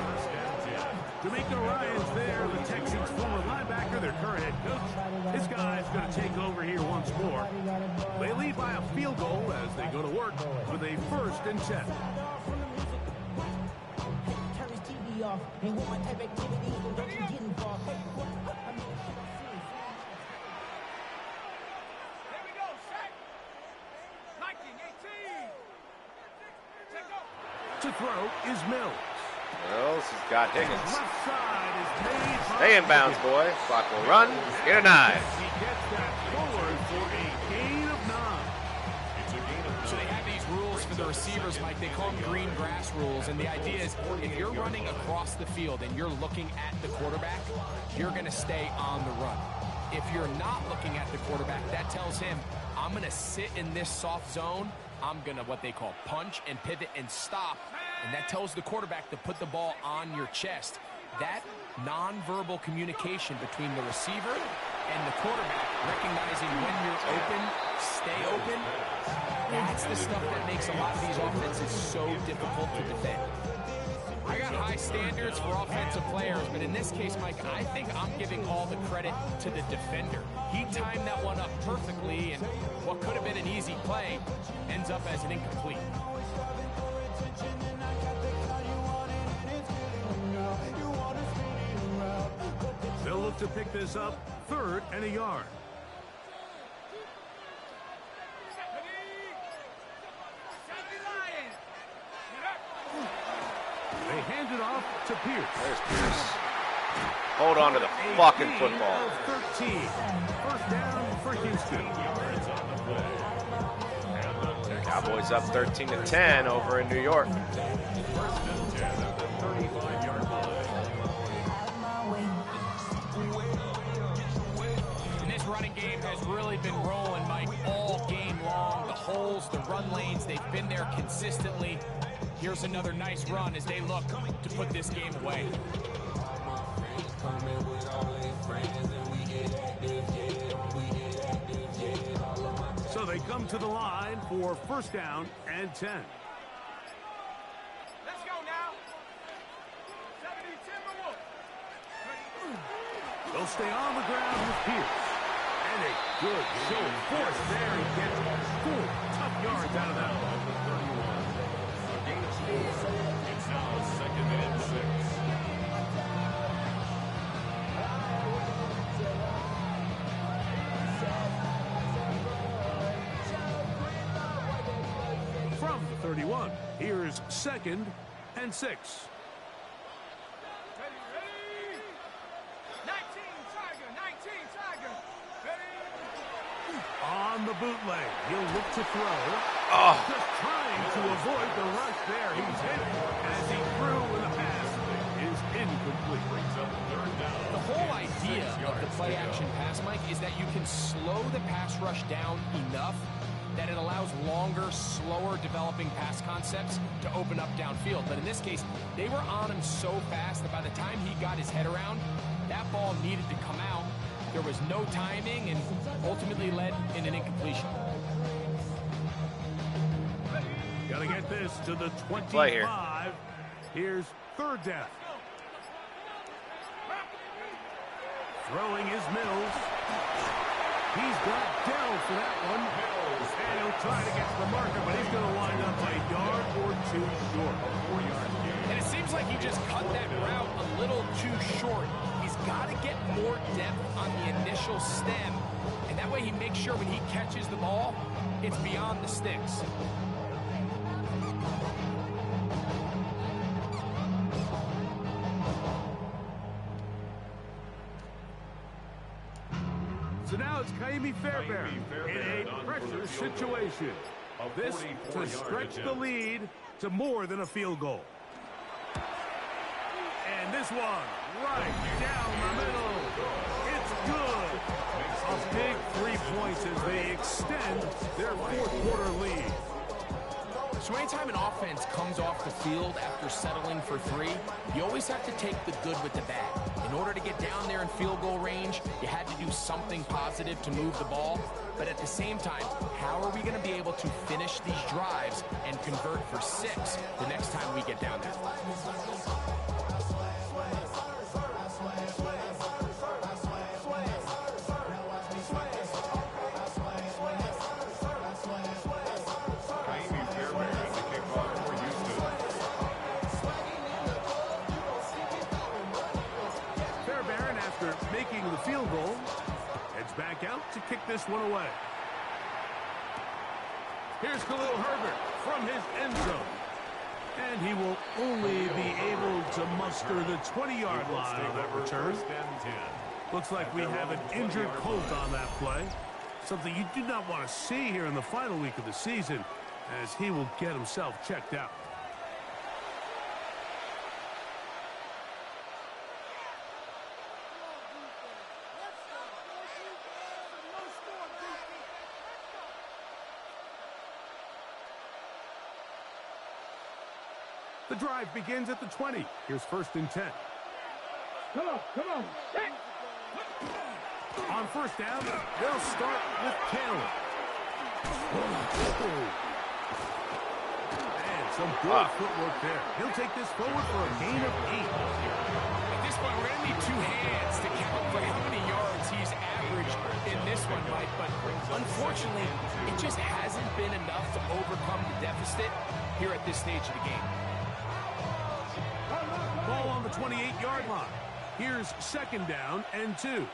[SPEAKER 1] Jamaica Ryan's there, the Texans' former linebacker, their current head coach. This guy's going to take over here once more. They lead by a field goal as they go to work with a 1st and 10. To throw is Mills.
[SPEAKER 2] Mills has got Higgins.
[SPEAKER 1] Left side is made.
[SPEAKER 2] Stay in bounds, boys. Clock will run. Get a 9.
[SPEAKER 1] He gets that forward for a gain of 9.
[SPEAKER 4] So they have these rules for the receivers, Mike. They call them green grass rules. And the idea is if you're running across the field and you're looking at the quarterback, you're going to stay on the run. If you're not looking at the quarterback, that tells him, I'm going to sit in this soft zone. I'm going to what they call punch and pivot and stop. And that tells the quarterback to put the ball on your chest. That nonverbal communication between the receiver and the quarterback, recognizing when you're open, stay open, that's the stuff that makes a lot of these offenses so difficult to defend. I got high standards for offensive players, but in this case, Mike, I think I'm giving all the credit to the defender. He timed that one up perfectly, and what could have been an easy play ends up as an incomplete.
[SPEAKER 1] They'll look to pick this up 3rd and a yard. They hand it off to Pierce.
[SPEAKER 2] There's Pierce. Hold on to the fucking football.
[SPEAKER 1] 13. 1st down for Houston.
[SPEAKER 2] Cowboys up 13-10 over in New York.
[SPEAKER 3] 1st and 10 at the 35-yard line.
[SPEAKER 4] And this running game has really been rolling, Mike, all game long. The holes, the run lanes, they've been there consistently. Here's another nice run as they look to put this game away.
[SPEAKER 1] So they come to the line for 1st down and 10.
[SPEAKER 6] Let's go now. 70 Timberwolves.
[SPEAKER 1] They'll stay on the ground with Pierce. And a good show of force there. He gets 4 tough yards out of that one.
[SPEAKER 3] It's now 2nd and 6.
[SPEAKER 1] From the 31, here's 2nd and 6.
[SPEAKER 6] Ready, ready.
[SPEAKER 1] bootleg. He'll look to throw.
[SPEAKER 2] Oh.
[SPEAKER 1] Just trying to avoid the rush there. He's hit as he threw and the pass is incomplete.
[SPEAKER 4] The whole idea of the play-action pass, Mike, is that you can slow the pass rush down enough that it allows longer, slower developing pass concepts to open up downfield. But in this case, they were on him so fast that by the time he got his head around, that ball needed to come out. There was no timing and ultimately led in an incompletion.
[SPEAKER 1] Got to get this to the 25.
[SPEAKER 2] Play here.
[SPEAKER 1] Here's third down. Throwing is Mills. He's got down for that one. And he'll try to get to the marker, but he's going to wind up a yard or two short. 4-yard gain.
[SPEAKER 4] And it seems like he just cut that route a little too short. He's got to get more depth on the initial stem, and that way he makes sure when he catches the ball, it's beyond the sticks.
[SPEAKER 1] So now it's Kaimi Fairbairn in a pressure situation. This to stretch the lead to more than a field goal. And this one right down the middle. It's good. A big 3 points as they extend their fourth-quarter lead.
[SPEAKER 4] So anytime an offense comes off the field after settling for three, you always have to take the good with the bad. In order to get down there in field goal range, you had to do something positive to move the ball. But at the same time, how are we going to be able to finish these drives and convert for 6 the next time we get down there?
[SPEAKER 1] Making the field goal, heads back out to kick this one away. Here's Khalil Herbert from his end zone. And he will only be able to muster the 20-yard line on that return. Looks like we have an injured Colt on that play. Something you do not want to see here in the final week of the season, as he will get himself checked out. The drive begins at the 20. Here's 1st and 10.
[SPEAKER 5] Come on.
[SPEAKER 1] On first down, they'll start with Taylor. And some good footwork there. He'll take this forward for a gain of 8.
[SPEAKER 4] At this point, we're going to need 2 hands to count for how many yards he's averaged in this one, Mike. But unfortunately, it just hasn't been enough to overcome the deficit here at this stage of the game.
[SPEAKER 1] Ball on the 28-yard line. Here's 2nd down and 2.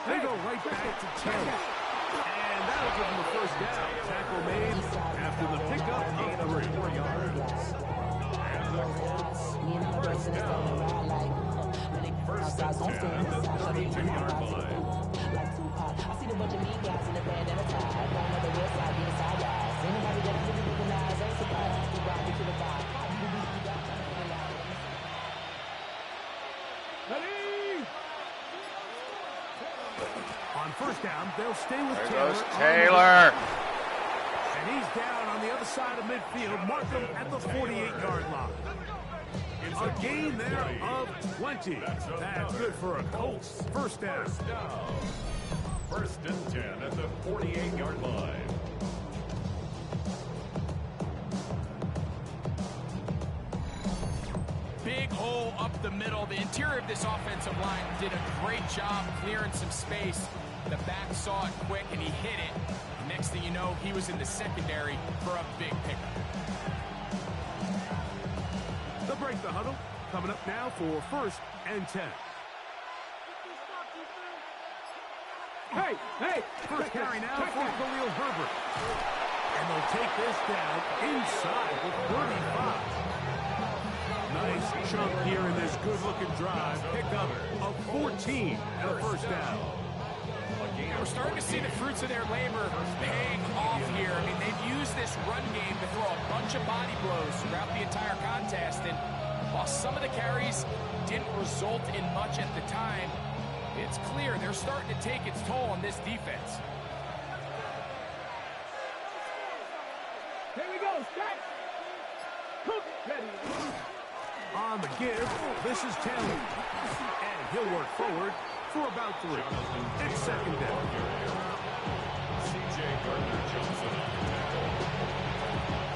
[SPEAKER 1] They go right back to Taylor. And that'll give him the 1st down. Tackle made after the pickup of 3. 4 yards.
[SPEAKER 3] And the Colts, 1st down. 1st and 10 at the 32-yard line.
[SPEAKER 9] I see the bunch of mean guys in the band at a time. On the west side, get a side rise. Anybody that really recognize ain't surprised to rock me to the vibe.
[SPEAKER 1] On 1st down, they'll stay with
[SPEAKER 2] There
[SPEAKER 1] Taylor.
[SPEAKER 2] goes Taylor.
[SPEAKER 1] And he's down on the other side of midfield. Mark him at the 48-yard line. A gain there of 20. That's good for a Colts. 1st down.
[SPEAKER 3] 1st and 10 at the 48-yard line.
[SPEAKER 4] Big hole up the middle. The interior of this offensive line did a great job clearing some space. The back saw it quick, and he hit it. Next thing you know, he was in the secondary for a big pickup.
[SPEAKER 1] They'll break the huddle. Coming up now for 1st and 10. First carry now for Khalil Herbert. And they'll take this down inside the 35. Nice chunk here in this good-looking drive. Pickup of 14 and a 1st down.
[SPEAKER 3] A
[SPEAKER 4] We're starting to see the fruits of their labor paying off here. I mean, they've used this run game to throw a bunch of body blows throughout the entire contest, and while some of the carries didn't result in much at the time, it's clear they're starting to take its toll on this defense.
[SPEAKER 6] Here we go, Scott.
[SPEAKER 1] On the give, this is Taylor. And he'll work forward for about 3. It's second down.
[SPEAKER 3] C.J. Gardner-Johnson on the tackle.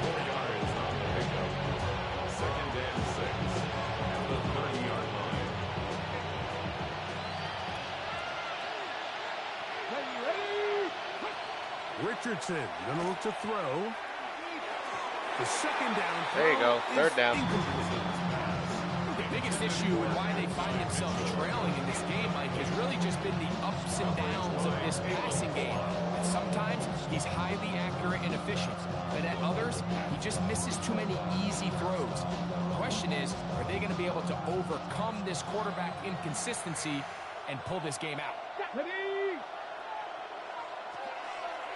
[SPEAKER 3] 4 yards on the pickup. Second and 6 at the 30-yard line.
[SPEAKER 1] Richardson gonna look to throw. The second down.
[SPEAKER 2] There you go. Third down.
[SPEAKER 4] The biggest issue and why they find themselves trailing in this game, Mike, has really just been the ups and downs of this passing game. And sometimes he's highly accurate and efficient, but at others, he just misses too many easy throws. The question is, are they going to be able to overcome this quarterback inconsistency and pull this game out?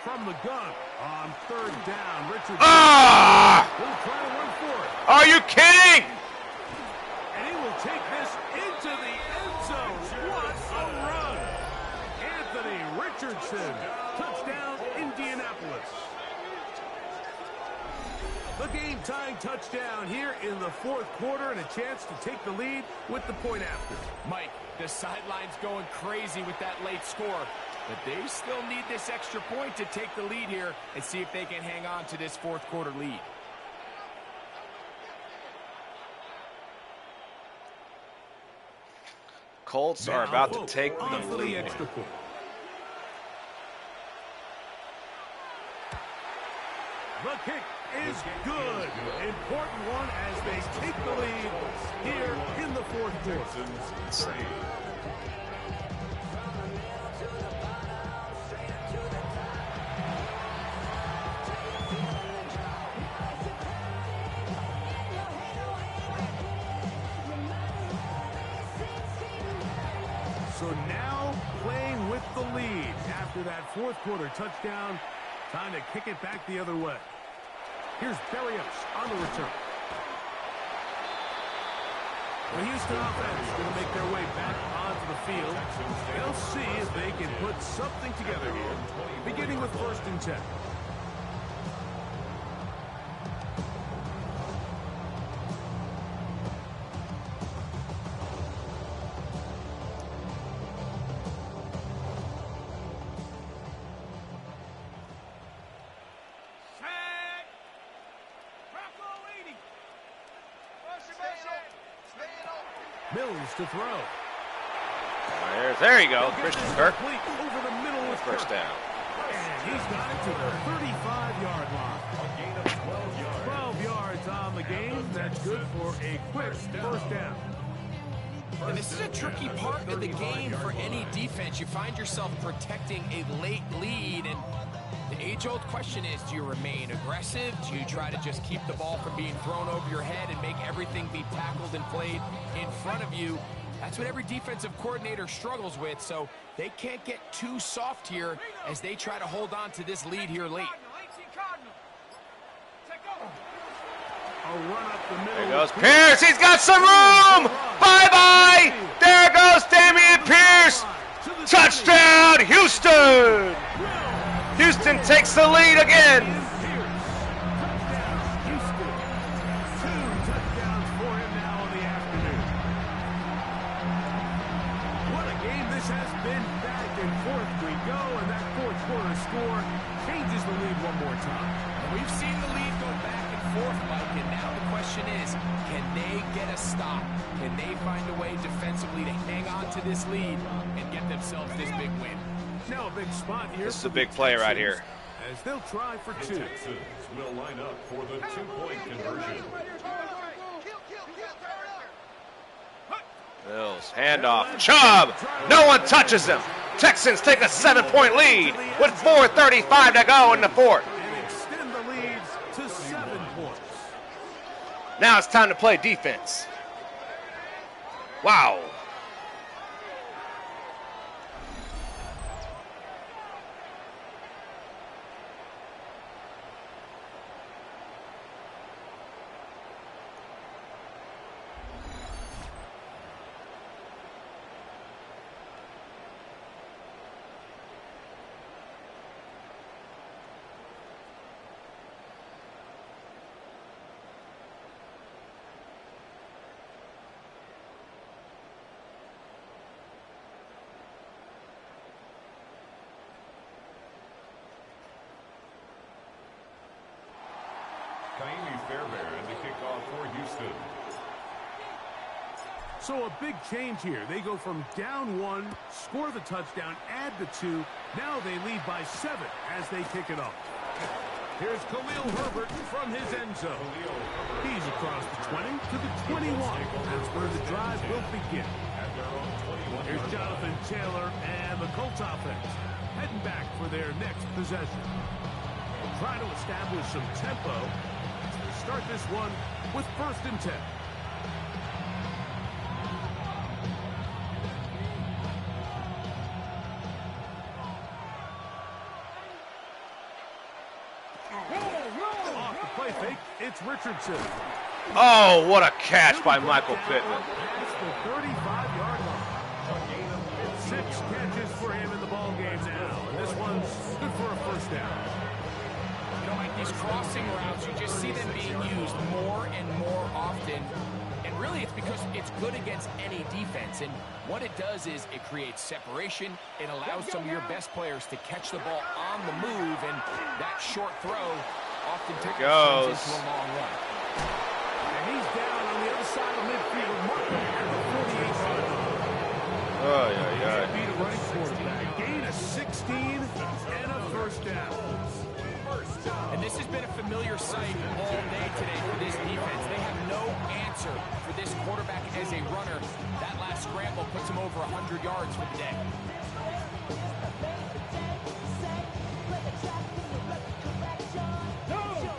[SPEAKER 1] From the gun on third down, Richardson. Will try to run for it.
[SPEAKER 2] Are you kidding?
[SPEAKER 1] And he will take this into the end zone. What a run! Anthony Richardson, touchdown Indianapolis. The game-tying touchdown here in the fourth quarter and a chance to take the lead with the point after.
[SPEAKER 4] Mike, the sideline's going crazy with that late score, but they still need this extra point to take the lead here and see if they can hang on to this fourth quarter lead.
[SPEAKER 2] Colts are about to take the lead.
[SPEAKER 1] Extra point. The kick is good. Important one as they take the lead here in the fourth quarter. So now playing with the lead after that fourth quarter touchdown. Time to kick it back the other way. Here's Berrios on the return. The Houston offense is going to make their way back onto the field. They'll see if they can put something together here, beginning with 1st and 10. Mills to throw.
[SPEAKER 2] There you go. Christian Kirk.
[SPEAKER 1] Over the middle with
[SPEAKER 2] first down.
[SPEAKER 1] And he's got it to the 35-yard line.
[SPEAKER 3] A gain of 12 yards.
[SPEAKER 1] 12 yards on the game. That's good for a quick first down.
[SPEAKER 4] And this is a tricky part of the game for any defense. You find yourself protecting a late lead, and the age-old question is, do you remain aggressive? Do you try to just keep the ball from being thrown over your head and make everything be tackled and played in front of you? That's what every defensive coordinator struggles with, so they can't get too soft here as they try to hold on to this lead here late.
[SPEAKER 1] A run up the middle.
[SPEAKER 2] There goes Pierce. He's got some room. Bye-bye. There goes Damian Pierce. Touchdown, Houston. Houston takes the lead again.
[SPEAKER 1] Houston. 2 touchdowns for him now in the afternoon. What a game this has been. Back and forth we go, and that fourth quarter score changes the lead one more time.
[SPEAKER 4] We've seen the lead go back and forth, Mike, and now the question is, can they get a stop? Can they find a way defensively to hang on to this lead and get themselves this big win?
[SPEAKER 1] Now a big spot here.
[SPEAKER 2] This is a big play right here.
[SPEAKER 1] As they'll try for 2.
[SPEAKER 3] The Texans will line up for the 2-point conversion.
[SPEAKER 2] Mills, handoff. Chubb. No one touches him. Texans take a 7-point lead with 4:35 to go in the fourth.
[SPEAKER 1] And extend the leads to 7 points.
[SPEAKER 2] Now it's time to play defense. Wow.
[SPEAKER 3] handoff for Houston.
[SPEAKER 1] So a big change here. They go from down 1, score the touchdown, add the 2. Now they lead by 7 as they kick it off. Here's Khalil Herbert from his end zone. He's across the 20 to the 21. That's where the drive will begin. Here's Jonathan Taylor and the Colts offense heading back for their next possession. They'll try to establish some tempo as they start this one with 1st and 10. Off the play fake, it's Richardson.
[SPEAKER 2] Oh, what a catch by Michael Pittman.
[SPEAKER 1] That's the 35-yard line. 6 catches for him in the ball game now. And this one's good for a 1st down.
[SPEAKER 4] You know, Mike, these crossing routes, you just see them being used more and more often. And really, it's because it's good against any defense. And what it does is it creates separation. It allows some of your best players to catch the ball on the move. And that short throw often turns into a long run.
[SPEAKER 1] And he's down on the other side of midfield, marking at the 48-yard line.
[SPEAKER 2] Oh, yeah, yeah.
[SPEAKER 1] Beat a running quarterback. Gain of 16 and a 1st down.
[SPEAKER 4] And this has been a familiar sight all day today for this defense. They have no answer for this quarterback as a runner. That last scramble puts him over 100 yards for the day.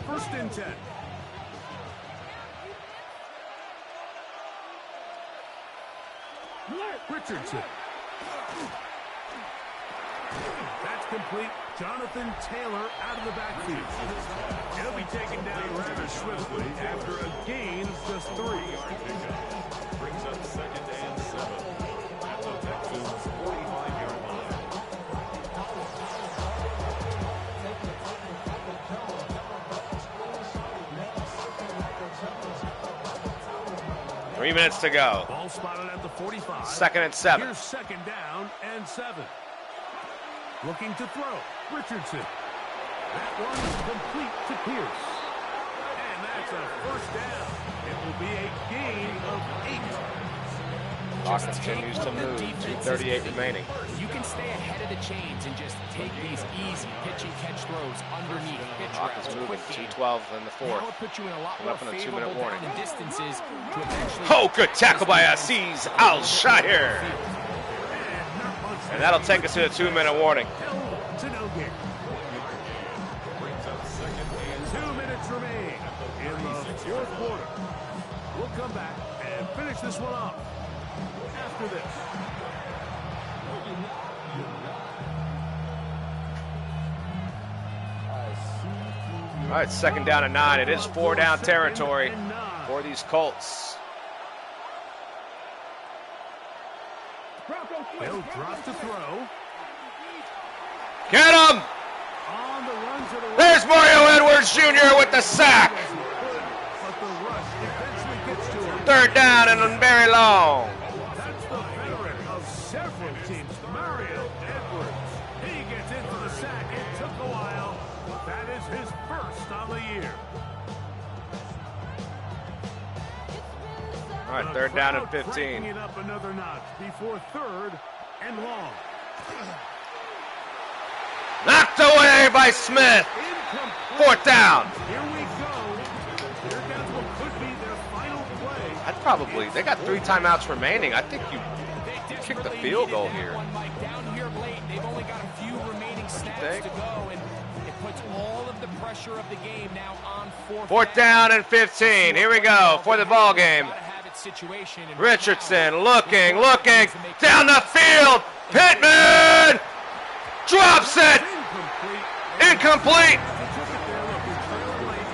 [SPEAKER 1] First and 10. Richardson. That's complete. Jonathan Taylor out of the backfield. He'll be taken down rather swiftly after a gain of just 3.
[SPEAKER 3] Brings up 2nd and 7 at the Texans' 45-yard line.
[SPEAKER 2] 3 minutes to go.
[SPEAKER 1] Ball spotted at the 45.
[SPEAKER 2] 2nd and 7.
[SPEAKER 1] Here's 2nd down and 7. Looking to throw. Richardson. That one's complete to Pierce. And that's a 1st down. It will be a gain of 8.
[SPEAKER 2] Clock continues to move. 2:38 remaining.
[SPEAKER 4] You can stay ahead of the chains and just take these easy pitch and catch throws underneath pitch
[SPEAKER 2] Clock
[SPEAKER 4] routes,
[SPEAKER 2] is moving.
[SPEAKER 4] quick game.
[SPEAKER 2] 2:12 in the 4th.
[SPEAKER 4] Now it puts you in a lot
[SPEAKER 2] We're
[SPEAKER 4] more
[SPEAKER 2] up on a 2-minute
[SPEAKER 4] favorable
[SPEAKER 2] warning.
[SPEAKER 4] down and distances to eventually.
[SPEAKER 2] Oh, good tackle by Aziz Al-Shahir. And that'll take us to the 2-minute warning.
[SPEAKER 1] To no gain.
[SPEAKER 3] Brings up 2nd and
[SPEAKER 1] 2 minutes remain in the 4th quarter. We'll come back and finish this one off after this.
[SPEAKER 2] All right, 2nd down and 9. It is 4-down territory for these Colts.
[SPEAKER 1] They'll drop to throw.
[SPEAKER 2] Get him!
[SPEAKER 1] On the run to the right.
[SPEAKER 2] There's Mario Edwards Jr. with the sack.
[SPEAKER 1] But the rush eventually gets to him.
[SPEAKER 2] 3rd down and very long.
[SPEAKER 1] That's the veteran of several teams, Mario Edwards. He gets into the sack. It took a while, but that is his 1st on the year.
[SPEAKER 2] All right,
[SPEAKER 1] The
[SPEAKER 2] 3rd down and
[SPEAKER 1] crowd
[SPEAKER 2] 15.
[SPEAKER 1] cranking it up another notch before 3rd and long.
[SPEAKER 2] Knocked away by Smith.
[SPEAKER 1] Incomplete.
[SPEAKER 2] 4th down.
[SPEAKER 1] Here we go. Here comes what could be their final play.
[SPEAKER 2] I'd probably, they got 3 timeouts remaining. I think you
[SPEAKER 4] They
[SPEAKER 2] kick the
[SPEAKER 4] desperately
[SPEAKER 2] field
[SPEAKER 4] needed
[SPEAKER 2] goal
[SPEAKER 4] that
[SPEAKER 2] here.
[SPEAKER 4] one, Mike. Down here late, they've only got a few remaining snaps
[SPEAKER 2] think?
[SPEAKER 4] to go, and it puts all of the pressure of the game now on
[SPEAKER 2] 4th down and 15. Here we go for the ball game.
[SPEAKER 4] Gotta have it situation, and
[SPEAKER 2] Richardson looking, down the field. Pittman drops it. Incomplete.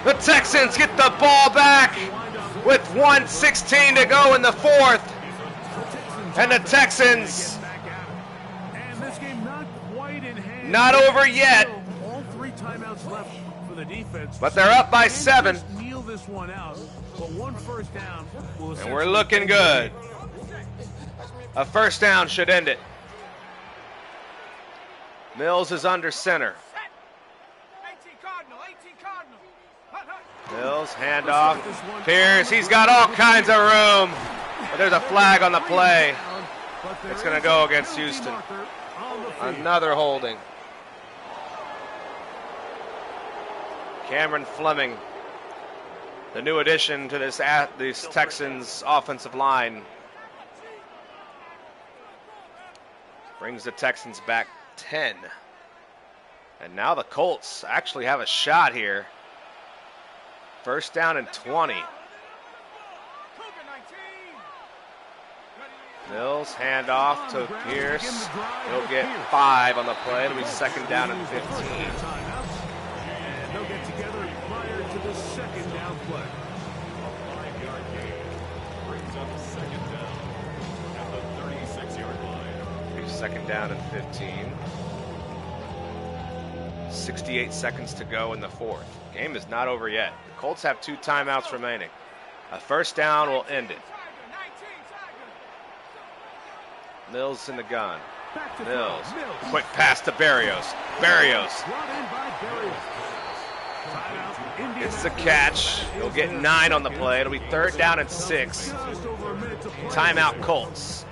[SPEAKER 2] The Texans get the ball back with 1:16 to go in the 4th. And the Texans not over yet.
[SPEAKER 1] All 3 timeouts left for the defense.
[SPEAKER 2] But they're up by 7.
[SPEAKER 1] Just kneel this one out. But 1 1st down will
[SPEAKER 2] And we're looking good. A 1st down should end it. Mills is under center.
[SPEAKER 6] 18 Cardinal, 18 Cardinal.
[SPEAKER 2] Mills, handoff. Pierce, he's got all kinds of room. But there's a flag on the play. It's going to go against Houston. Another holding. Cameron Fleming, the new addition to this Texans offensive line, brings the Texans back 10. And now the Colts actually have a shot here. First down and 20. Mills, handoff to Pierce. He'll get 5 on the play. It'll be second down and 15.
[SPEAKER 1] And they'll get together prior to the second down play.
[SPEAKER 3] A 5-yard gain brings up second down at the 36-yard line.
[SPEAKER 2] Second down and 15. 68 seconds to go in the fourth. Game is not over yet. The Colts have 2 timeouts remaining. A first down will end it. Mills in the gun. Mills. Quick pass to Berrios. Berrios. It's the catch. He'll get 9 on the play. It'll be third down and 6. Timeout Colts.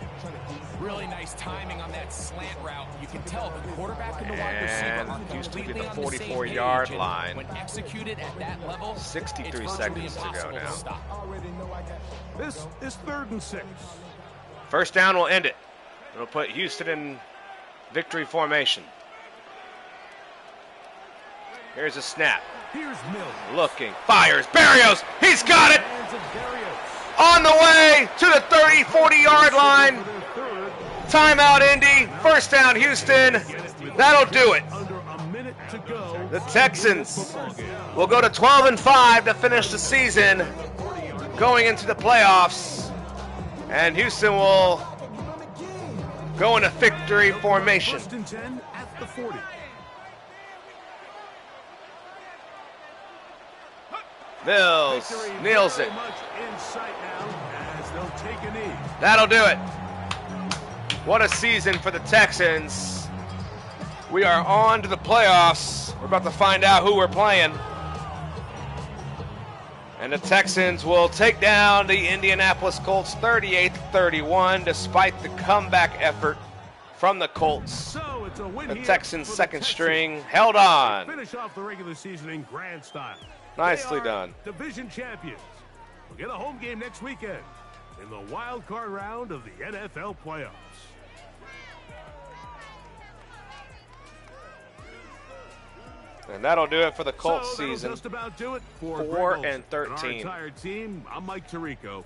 [SPEAKER 4] Really nice timing on that slant route. You can tell the quarterback and the wide receiver are completely on the same page.
[SPEAKER 2] 44-yard line.
[SPEAKER 4] When executed at that level,
[SPEAKER 2] 63 seconds to go now.
[SPEAKER 1] This is 3rd and 6.
[SPEAKER 2] First down will end it. It'll put Houston in victory formation. Here's a snap.
[SPEAKER 1] Here's Mills.
[SPEAKER 2] Looking, fires, Berrios, he's got it! On the way to the 30, 40-yard line. Timeout, Indy. First down, Houston. That'll do it. The Texans will go to 12-5 to finish the season, going into the playoffs. And Houston will go into victory formation.
[SPEAKER 1] First and 10 at the 40.
[SPEAKER 2] Mills nails it.
[SPEAKER 1] That'll
[SPEAKER 2] That'll do it. What a season for the Texans. We are on to the playoffs. We're about to find out who we're playing. And the Texans will take down the Indianapolis Colts 38-31 despite the comeback effort from the Colts. The Texans' second string held on.
[SPEAKER 1] Finish off the regular season in grand style.
[SPEAKER 2] Nicely done.
[SPEAKER 1] Division champions. We'll get a home game next weekend in the wild card round of the NFL playoffs.
[SPEAKER 2] And that'll do it for the Colts
[SPEAKER 1] that'll
[SPEAKER 2] season.
[SPEAKER 1] Just about do it for
[SPEAKER 2] 4-13.
[SPEAKER 1] And our entire team. I'm Mike Tirico.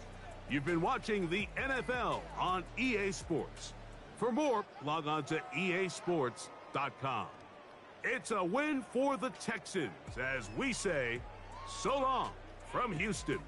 [SPEAKER 1] You've been watching the NFL on EA Sports. For more, log on to easports.com. It's a win for the Texans as we say so long from Houston.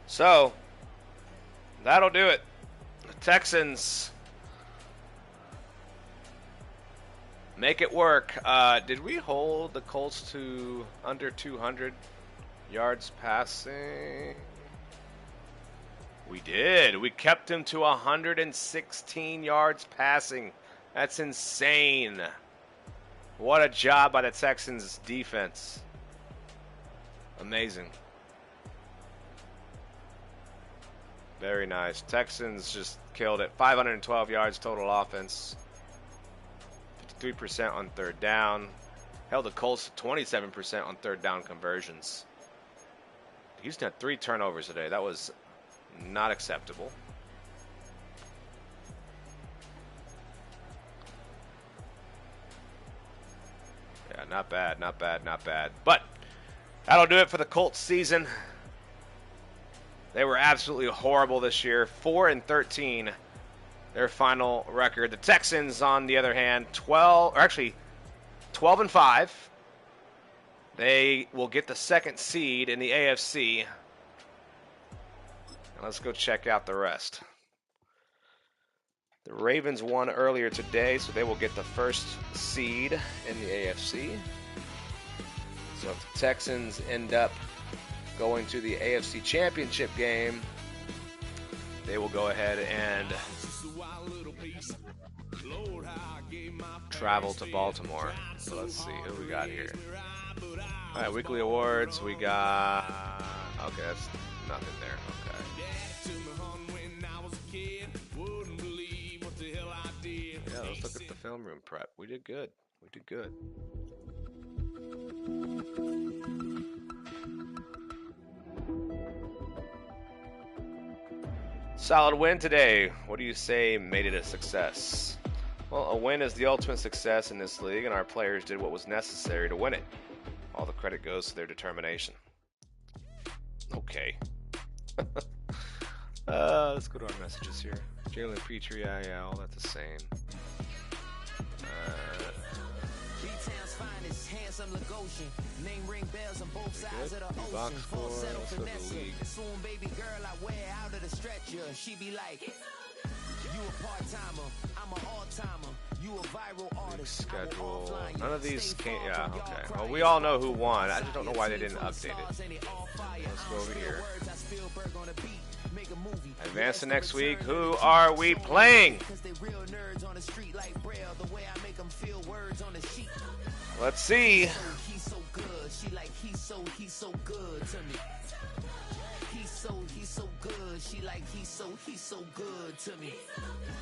[SPEAKER 2] So, that'll do it. The Texans make it work. Did we hold the Colts to under 200 yards passing? We did. We kept them to 116 yards passing. That's insane. What a job by the Texans defense. Amazing. Very nice. Texans just killed it. 512 yards total offense. 53% on third down. Held the Colts to 27% on third down conversions. Houston had 3 turnovers today. That was not acceptable. Yeah, not bad, not bad, not bad. But that'll do it for the Colts season. They were absolutely horrible this year. 4-13, their final record. The Texans, on the other hand, 12-5. They will get the second seed in the AFC. Let's go check out the rest. The Ravens won earlier today, so they will get the first seed in the AFC. So if the Texans end up going to the AFC Championship game, they will go ahead and travel to Baltimore. So let's see who we got here. All right, weekly awards. We got... Okay, that's nothing there. Okay. Yeah, let's look at the film room prep. We did good. We did good. Solid win today. What do you say made it a success? Well, a win is the ultimate success in this league, and our players did what was necessary to win it. All the credit goes to their determination. Okay. Let's go to our messages here. Jalen Petrie, yeah, all that's the same. Box score, let's go to the league. Schedule. None of these can't. Yeah, okay. Well, we all know who won. I just don't know why they didn't update it. Let's go over here. Advance to next week. Who are we playing? Let's see. He's so good. She like he's so good to me.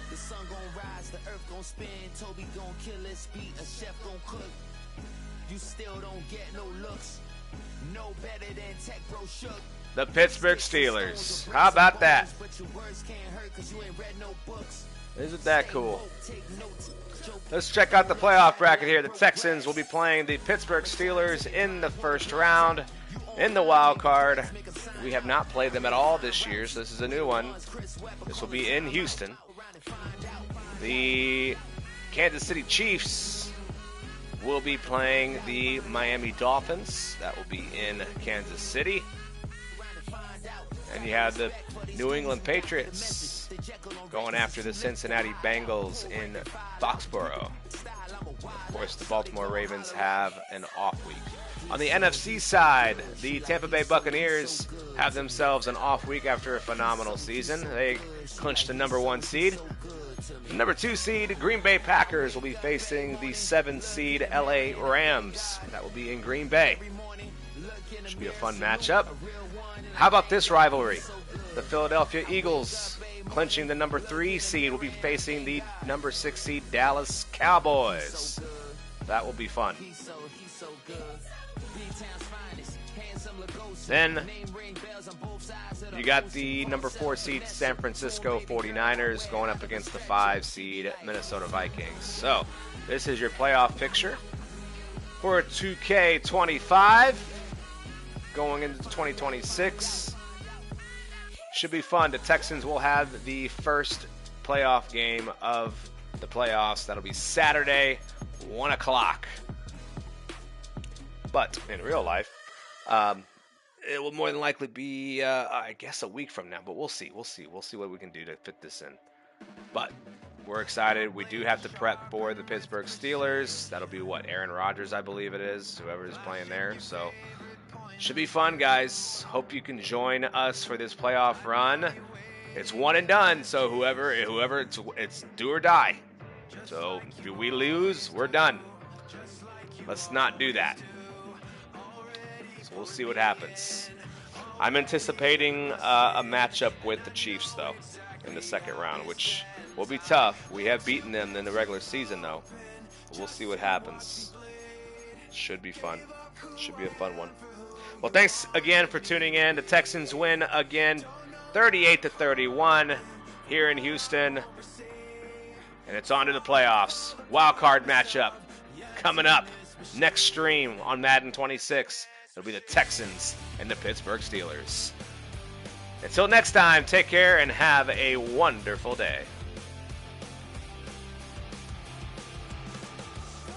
[SPEAKER 2] The sun gon' rise, the earth gon' spin. Toby gon' kill his beat, a chef gon' cook. You still don't get no looks. No better than Tech Bro Shook. The Pittsburgh Steelers. How about that? Isn't that cool? Let's check out the playoff bracket here. The Texans will be playing the Pittsburgh Steelers in the first round. In the wild card, we have not played them at all this year, so this is a new one. This will be in Houston. The Kansas City Chiefs will be playing the Miami Dolphins. That will be in Kansas City. And you have the New England Patriots going after the Cincinnati Bengals in Foxborough. Of course, the Baltimore Ravens have an off week. On the NFC side, the Tampa Bay Buccaneers have themselves an off week after a phenomenal season. They clinched the #1 seed. The #2 seed, Green Bay Packers, will be facing the 7th seed LA Rams. That will be in Green Bay. Should be a fun matchup. How about this rivalry? The Philadelphia Eagles, clinching the #3 seed, will be facing the #6 seed Dallas Cowboys. That will be fun. Then you got the #4 seed San Francisco 49ers going up against the 5 seed Minnesota Vikings. So this is your playoff picture for 2K25 going into 2026. Should be fun. The Texans will have the first playoff game of the playoffs. That'll be Saturday, 1 o'clock. But in real life, it will more than likely be, I guess, a week from now. But we'll see. We'll see what we can do to fit this in. But we're excited. We do have to prep for the Pittsburgh Steelers. That'll be what, Aaron Rodgers, I believe it is, whoever is playing there. So should be fun, guys. Hope you can join us for this playoff run. It's one and done. So whoever, it's do or die. So if we lose, we're done. Let's not do that. We'll see what happens. I'm anticipating a matchup with the Chiefs, though, in the second round, which will be tough. We have beaten them in the regular season, though. But we'll see what happens. Should be fun. Should be a fun one. Well, thanks again for tuning in. The Texans win again, 38-31 here in Houston. And it's on to the playoffs. Wild card matchup coming up next stream on Madden 26. It'll be the Texans and the Pittsburgh Steelers. Until next time, take care and have a wonderful day.